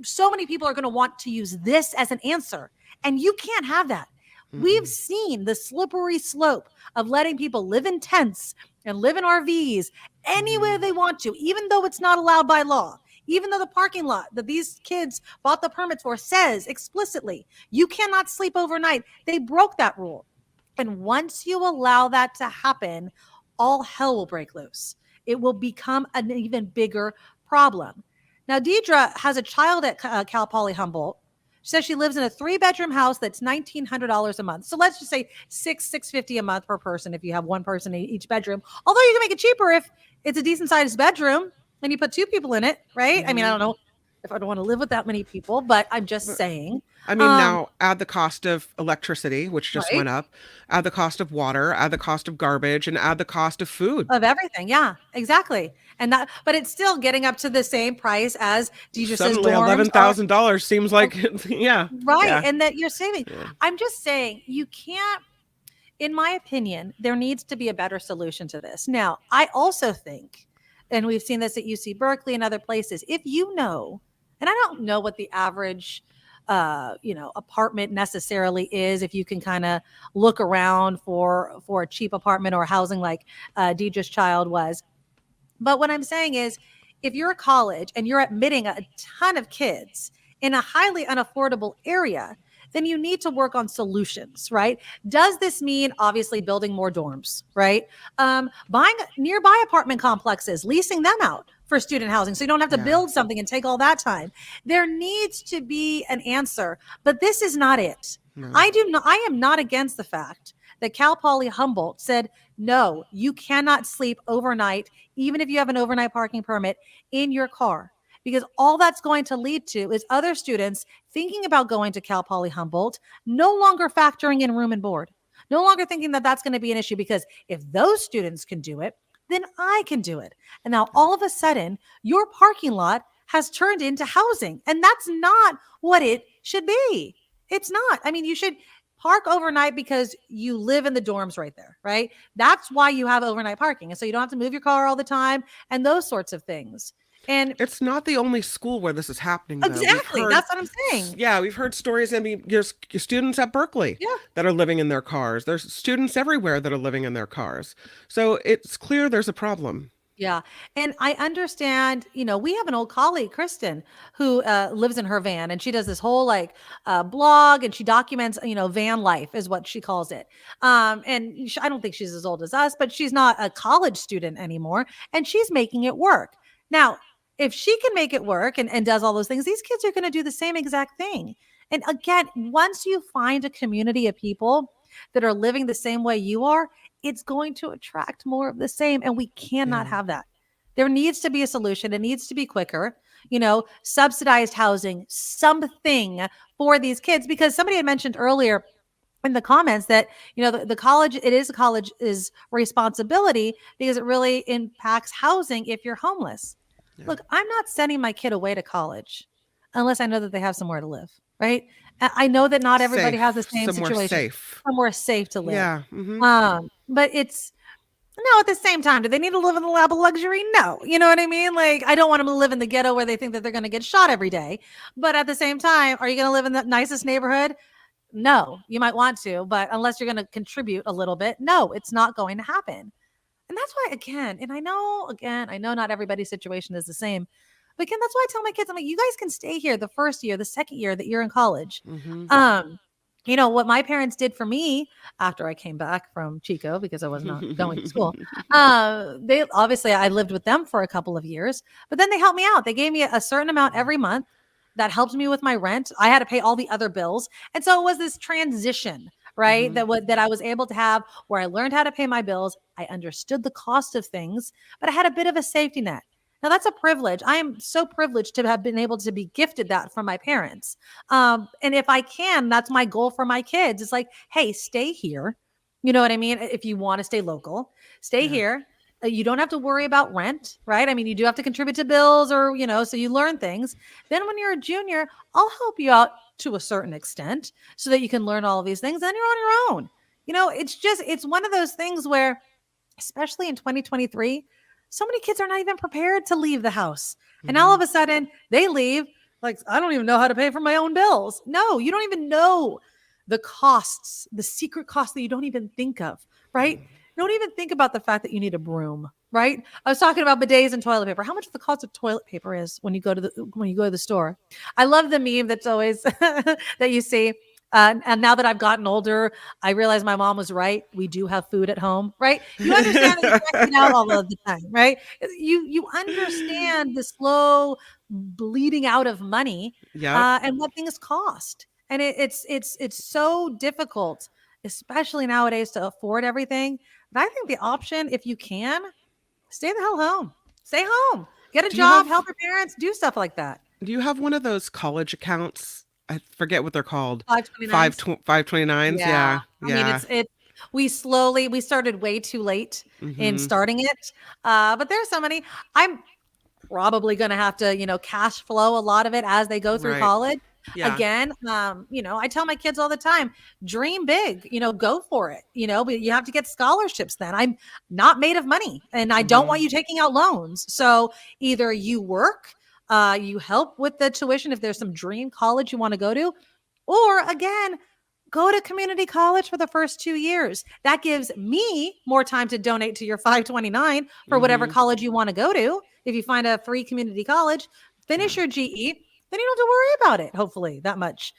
so many people are going to want to use this as an answer. And you can't have that. We've seen the slippery slope of letting people live in tents and live in RVs anywhere they want to, even though it's not allowed by law. Even though the parking lot that these kids bought the permits for says explicitly, you cannot sleep overnight. They broke that rule. And once you allow that to happen, all hell will break loose. It will become an even bigger problem. Now, Deidre has a child at Cal Poly Humboldt. She says she lives in a 3-bedroom house that's $1,900 a month. So let's just say $650 a month per person if you have one person in each bedroom. Although you can make it cheaper if it's a decent sized bedroom and you put 2 people in it, right? I mean, I don't know if I don't want to live with that many people, but I'm just saying. I mean, now add the cost of electricity, which just Right. went up, add the cost of water, add the cost of garbage, and add the cost of food. Of everything. Yeah, exactly. But it's still getting up to the same price as Deidre says. Suddenly $11,000 seems like, yeah. Right. Yeah. And that you're saving. I'm just saying you can't, in my opinion, there needs to be a better solution to this. Now, I also think, and we've seen this at UC Berkeley and other places, if you know, and I don't know what the average apartment necessarily is, if you can kind of look around for a cheap apartment or housing like Deidre's child was. But what I'm saying is, if you're a college and you're admitting a ton of kids in a highly unaffordable area, then you need to work on solutions, right? Does this mean obviously building more dorms, right? Buying nearby apartment complexes, leasing them out for student housing so you don't have to build something and take all that time. There needs to be an answer, but this is not it. No. I am not against the fact that Cal Poly Humboldt said, no, you cannot sleep overnight, even if you have an overnight parking permit, in your car. Because all that's going to lead to is other students thinking about going to Cal Poly Humboldt, no longer factoring in room and board, no longer thinking that that's going to be an issue, because if those students can do it, then I can do it. And now all of a sudden, your parking lot has turned into housing. And that's not what it should be. It's not. I mean, you should park overnight because you live in the dorms right there, right? That's why you have overnight parking. And so you don't have to move your car all the time and those sorts of things. And it's not the only school where this is happening. Though. Exactly. That's what I'm saying. Yeah, we've heard stories. I mean, there's students at Berkeley that are living in their cars. There's students everywhere that are living in their cars. So it's clear there's a problem. Yeah. And I understand, we have an old colleague, Kristen, who lives in her van, and she does this whole blog, and she documents, van life is what she calls it. And I don't think she's as old as us, but she's not a college student anymore, and she's making it work. Now, if she can make it work and does all those things, these kids are going to do the same exact thing. And again, once you find a community of people that are living the same way you are, it's going to attract more of the same. And we cannot have that. There needs to be a solution. It needs to be quicker, subsidized housing, something for these kids, because somebody had mentioned earlier in the comments that, the college, it is a college's responsibility because it really impacts housing if you're homeless. Yeah. Look, I'm not sending my kid away to college unless I know that they have somewhere to live, right? I know that not everybody has the same situation. Somewhere safe to live. Yeah. Mm-hmm. But at the same time, do they need to live in the lap of luxury? No. You know what I mean? I don't want them to live in the ghetto where they think that they're going to get shot every day. But at the same time, are you going to live in the nicest neighborhood? No, you might want to, but unless you're going to contribute a little bit, no, it's not going to happen. And that's why, I know not everybody's situation is the same. But again, that's why I tell my kids, I'm like, you guys can stay here the first year, the second year that you're in college. What my parents did for me after I came back from Chico, because I was not going to school. I lived with them for a couple of years, but then they helped me out. They gave me a certain amount every month that helped me with my rent. I had to pay all the other bills. And so it was this transition, right? That I was able to have where I learned how to pay my bills. I understood the cost of things, but I had a bit of a safety net. Now that's a privilege. I am so privileged to have been able to be gifted that from my parents. And if I can, that's my goal for my kids. It's like, hey, stay here. You know what I mean? If you want to stay local, stay here. You don't have to worry about rent, right? I mean, you do have to contribute to bills or, so you learn things. Then when you're a junior, I'll help you out to a certain extent so that you can learn all of these things. Then you're on your own. It's one of those things where, especially in 2023, so many kids are not even prepared to leave the house. And all of a sudden they leave like, I don't even know how to pay for my own bills. No, you don't even know the costs, the secret costs that you don't even think of, right? You don't even think about the fact that you need a broom, right? I was talking about bidets and toilet paper. How much the cost of toilet paper is when you go to the store. I love the meme that's always that you see. And now that I've gotten older, I realize my mom was right. We do have food at home, right? You understand that you're eating out all of the time, right? You understand the slow bleeding out of money and what things cost. And it's so difficult, especially nowadays, to afford everything. But I think the option, if you can, stay the hell home. Stay home. Get a job, help your parents, do stuff like that. Do you have one of those college accounts? I forget what they're called. 529s. 529s. Yeah. I mean, we started way too late in starting it. But there's so many. I'm probably going to have to, cash flow a lot of it as they go through college. Yeah. Again, I tell my kids all the time, dream big, go for it, but you have to get scholarships then. I'm not made of money and I don't want you taking out loans. So either you work, you help with the tuition if there's some dream college you want to go to, or again, go to community college for the first 2 years. That gives me more time to donate to your 529 for whatever college you want to go to. If you find a free community college, finish your GE, then you don't have to worry about it, hopefully, that much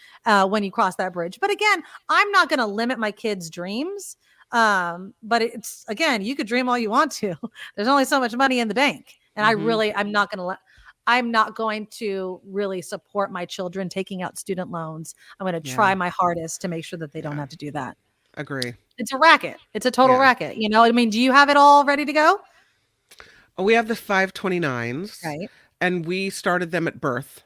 when you cross that bridge. But again, I'm not going to limit my kids' dreams. But it's, again, you could dream all you want to. There's only so much money in the bank. And I'm not going to really support my children taking out student loans. I'm going to try my hardest to make sure that they don't have to do that. Agree. It's a racket. It's a total racket. I mean, do you have it all ready to go? We have the 529s. Right. And we started them at birth.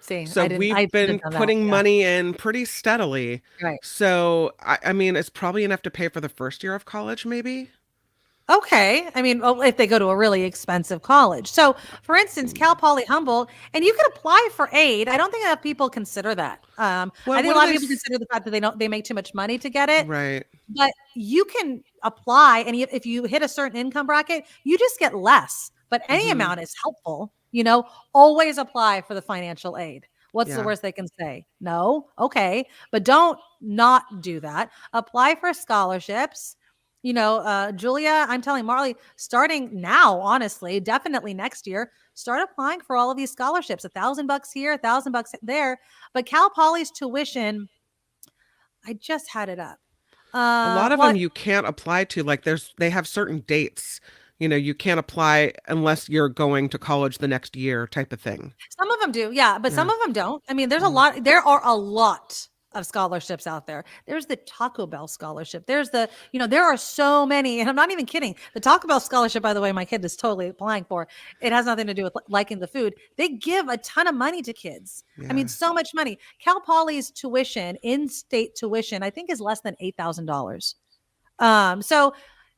See, so we've been putting money in pretty steadily. Right. So, I mean, it's probably enough to pay for the first year of college, maybe. Okay. I mean, if they go to a really expensive college. So, for instance, Poly Humboldt, and you can apply for aid. I don't think enough people consider that. I think a lot of people consider the fact that they make too much money to get it. Right. But you can apply, and if you hit a certain income bracket, you just get less. But any amount is helpful. Always apply for the financial aid. What's the worst they can say? No. Okay. But don't not do that. Apply for scholarships. Julia, I'm telling Marley, starting now, honestly, definitely next year, start applying for all of these scholarships, $1,000 here, $1,000 there. But Cal Poly's tuition, I just had it up. A lot of them you can't apply to, like they have certain dates. You can't apply unless you're going to college the next year type of thing. Some of them do. Yeah. But some of them don't. I mean, there are a lot of scholarships out there. There's the Taco Bell scholarship. There's there are so many, and I'm not even kidding. The Taco Bell scholarship, by the way, my kid is totally applying for. It has nothing to do with liking the food. They give a ton of money to kids. Yeah. I mean, so much money. Cal Poly's tuition, in-state tuition, I think is less than $8,000. So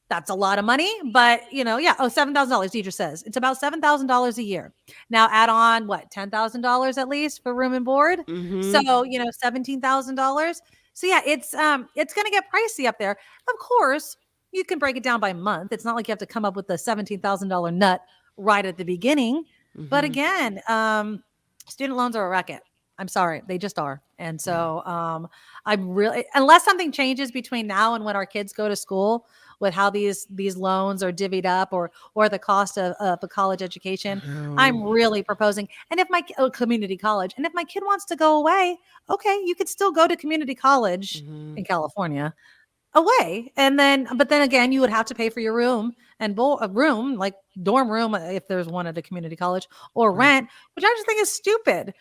that's a lot of money, but $7,000. Teacher says it's about $7,000 a year. Now add on $10,000 at least for room and board. So $17,000. So yeah, it's going to get pricey up there. Of course, you can break it down by month. It's not like you have to come up with the $17,000 nut right at the beginning. But again, student loans are a racket. I'm sorry, they just are. And so I'm really, unless something changes between now and when our kids go to school with how these loans are divvied up or the cost of a college education, I'm really proposing. And if my community college, and if my kid wants to go away, okay, you could still go to community college in California away. And then, but then again, you would have to pay for your room and a room, like dorm room, if there's one at a community college, or rent, which I just think is stupid.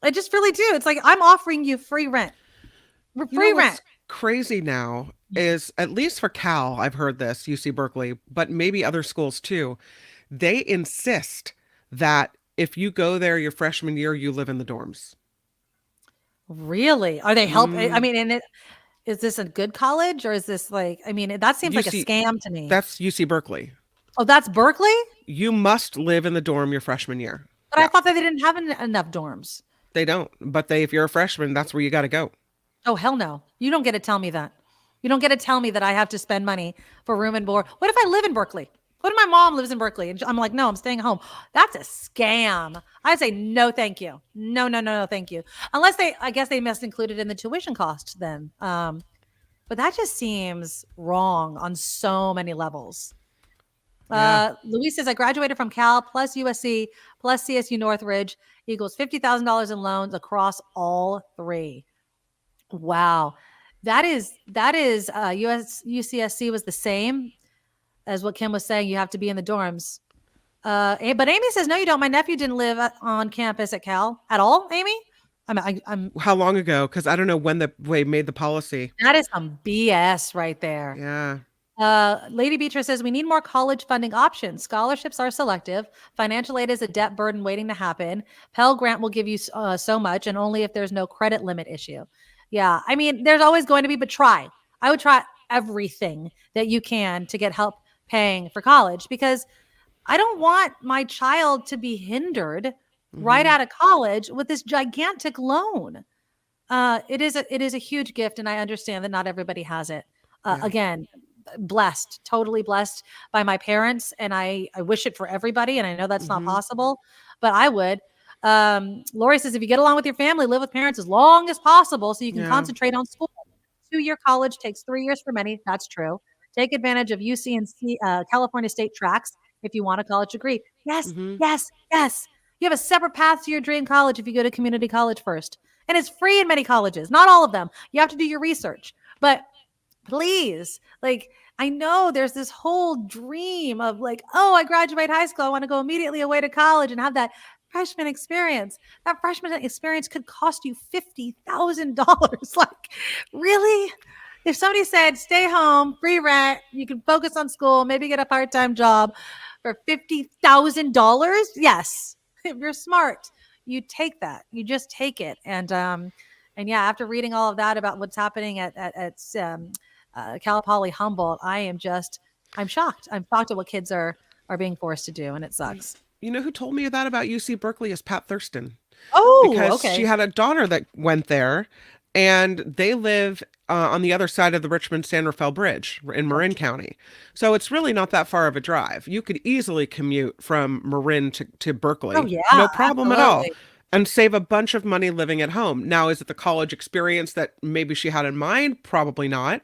I just really do. It's like, I'm offering you free rent. Free rent. Crazy now is, at least for Cal, I've heard this, UC Berkeley, but maybe other schools too, they insist that if you go there your freshman year, you live in the dorms. Really? Are they helping? I mean, is this a good college, or is this like, I mean, that seems like a scam to me. That's UC Berkeley. Oh, that's Berkeley? You must live in the dorm your freshman year. But I thought that they didn't have enough dorms. They don't. But if you're a freshman, that's where you got to go. Oh, hell no. You don't get to tell me that. You don't get to tell me that I have to spend money for room and board. What if I live in Berkeley? What if my mom lives in Berkeley? And I'm like, no, I'm staying home. That's a scam. I say, no, thank you. No, thank you. Unless I guess they must include it in the tuition cost then. But that just seems wrong on so many levels. Louise says, I graduated from Cal plus USC plus CSU Northridge equals $50,000 in loans across all three. Wow. That is UCSC was the same as what Kim was saying. You have to be in the dorms. But Amy says, no, you don't. My nephew didn't live on campus at Cal at all, Amy. I'm how long ago? Because I don't know when they made the policy. That is some BS right there. Yeah. Lady Beatrice says, we need more college funding options. Scholarships are selective. Financial aid is a debt burden waiting to happen. Pell Grant will give you so much, and only if there's no credit limit issue. Yeah. I mean, there's always going to be, but try. I would try everything that you can to get help paying for college, because I don't want my child to be hindered right out of college with this gigantic loan. It is a huge gift, and I understand that not everybody has it. Again, blessed, totally blessed by my parents, and I wish it for everybody, and I know that's not possible, but I would. Lori says, if you get along with your family, live with parents as long as possible so you can concentrate on school. 2-year college takes 3 years for many. That's true. Take advantage of UC and California state tracks if you want a college degree. Yes. You have a separate path to your dream college if you go to community college first. And it's free in many colleges. Not all of them. You have to do your research. But please, like, I know there's this whole dream of like, oh, I graduate high school, I want to go immediately away to college and have that freshman experience. That freshman experience could cost you $50,000. Like, really? If somebody said, stay home, free rent, you can focus on school, maybe get a part-time job for $50,000, yes. If you're smart, you take that. You just take it. And yeah, after reading all of that about what's happening at Cal Poly Humboldt, I'm shocked. I'm shocked at what kids are being forced to do, and it sucks. You know who told me that about UC Berkeley is Pat Thurston. Oh, because okay. She had a daughter that went there, and they live on the other side of the Richmond-San Rafael Bridge in Marin County. So it's really not that far of a drive. You could easily commute from Marin to Berkeley. Oh, yeah, no problem absolutely. at all. And save a bunch of money living at home. Now, is it the college experience that maybe she had in mind? Probably not.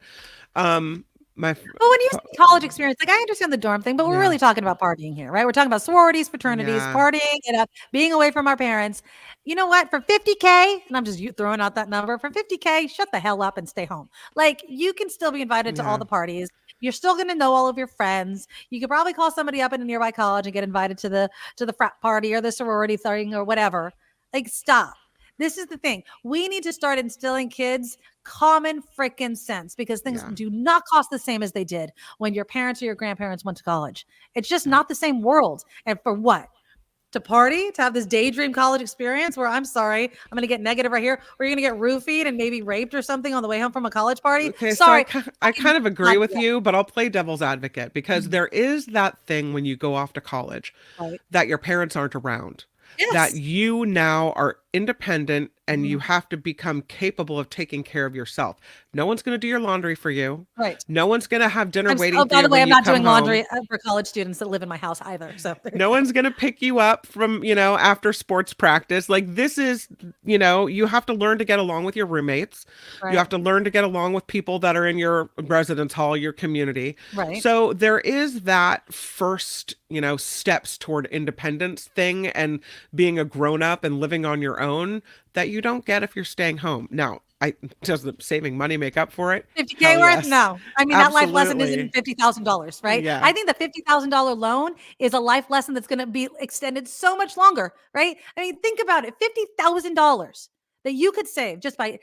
When you say college experience, like, I understand the dorm thing, but we're really talking about partying here, right? We're talking about sororities, fraternities, partying, being away from our parents. You know what? For $50K, and I'm just throwing out that number, for $50K, shut the hell up and stay home. Like, you can still be invited to all the parties. You're still going to know all of your friends. You could probably call somebody up in a nearby college and get invited to the frat party or the sorority thing or whatever. Like, stop. This is the thing. We need to start instilling kids common freaking sense, because things do not cost the same as they did when your parents or your grandparents went to college. It's just not the same world. And for what? To party, to have this daydream college experience where, I'm sorry, I'm going to get negative right here, or you're going to get roofied and maybe raped or something on the way home from a college party. Okay, sorry. So I kind of agree with you, but I'll play devil's advocate, because there is that thing when you go off to college that your parents aren't around. Yes. That you now are independent and you have to become capable of taking care of yourself. No one's going to do your laundry for you. Right. No one's going to have dinner waiting for you. By the way, I'm not doing laundry home. for college students that live in my house either. So no one's going to pick you up from, after sports practice. Like this is, you have to learn to get along with your roommates. Right. You have to learn to get along with people that are in your residence hall, your community. Right. So there is that first, steps toward independence thing and being a grown up and living on your own that you don't get if you're staying home. Now, does the saving money make up for it? $50K worth? Yes. No. I mean, that life lesson isn't $50,000, $50,000, right? Yeah. I think the $50,000 loan is a life lesson that's going to be extended so much longer, right? I mean, think about it. $50,000 that you could save just by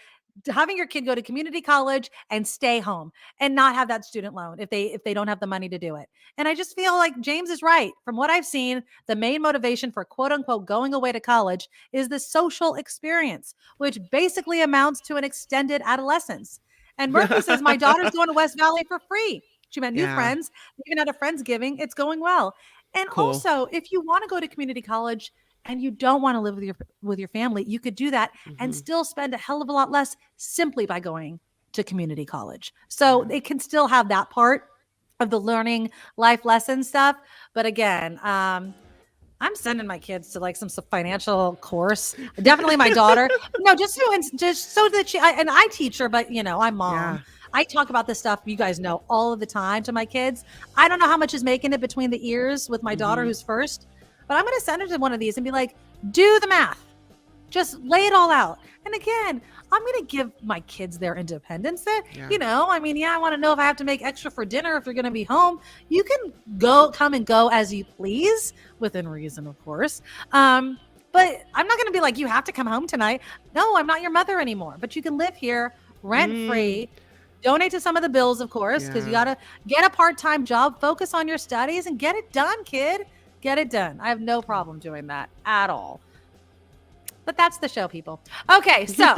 having your kid go to community college and stay home and not have that student loan if they don't have the money to do it. And I just feel like James is right. From what I've seen, the main motivation for quote unquote going away to college is the social experience, which basically amounts to an extended adolescence. And Murphy says, my daughter's going to West Valley for free. She met new friends, even at a Friendsgiving. It's going well. And also, if you want to go to community college and you don't want to live with your family, you could do that and still spend a hell of a lot less simply by going to community college. So they can still have that part of the learning life lesson stuff. But again, I'm sending my kids to like some financial course. Definitely my daughter. No, just so that and I teach her, but I'm mom. Yeah. I talk about this stuff, you guys know, all of the time to my kids. I don't know how much is making it between the ears with my daughter who's first. But I'm going to send her to one of these and be like, do the math. Just lay it all out. And again, I'm going to give my kids their independence. I want to know if I have to make extra for dinner if you're going to be home. You can come and go as you please, within reason, of course. But I'm not going to be like, you have to come home tonight. No, I'm not your mother anymore. But you can live here rent-free. Donate to some of the bills, of course, because you got to get a part-time job, focus on your studies, and get it done, kid. Get it done. I have no problem doing that at all. But that's the show, people. Okay, so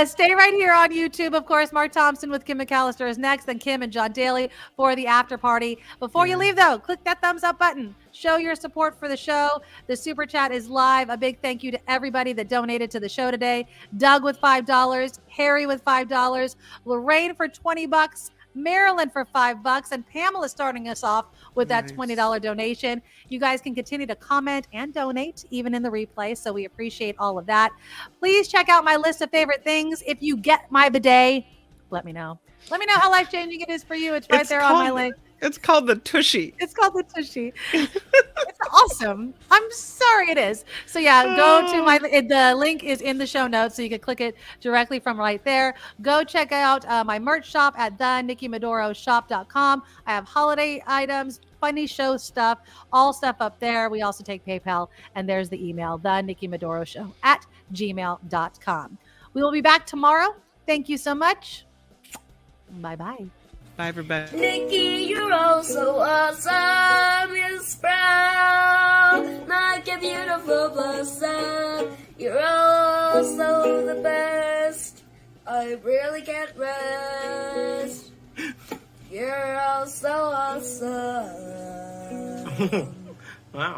stay right here on YouTube. Of course, Mark Thompson with Kim McAllister is next, then Kim and John Daly for the after party. Before you leave, though, click that thumbs up button. Show your support for the show. The super chat is live. A big thank you to everybody that donated to the show today. Doug with $5, Harry with $5, Lorraine for $20, Marilyn for $5, and Pamela starting us off with that $20 donation. You guys can continue to comment and donate even in the replay, so we appreciate all of that. Please check out my list of favorite things. If you get my bidet, let me know. Let me know how life-changing it is for you. It's right there on my link. It's called the Tushy. It's called the Tushy. It's awesome. I'm sorry it is. So go to the link is in the show notes, so you can click it directly from right there. Go check out my merch shop at theNikkiMedoroShop.com. I have holiday items, funny show stuff, all stuff up there. We also take PayPal, and there's the email, theNikkiMedoroShow@gmail.com. We will be back tomorrow. Thank you so much. Bye-bye. Bye, everybody. Nikki, you're all so awesome. You're proud, like a beautiful blossom. You're also the best. I really can't rest. You're all so awesome. Wow.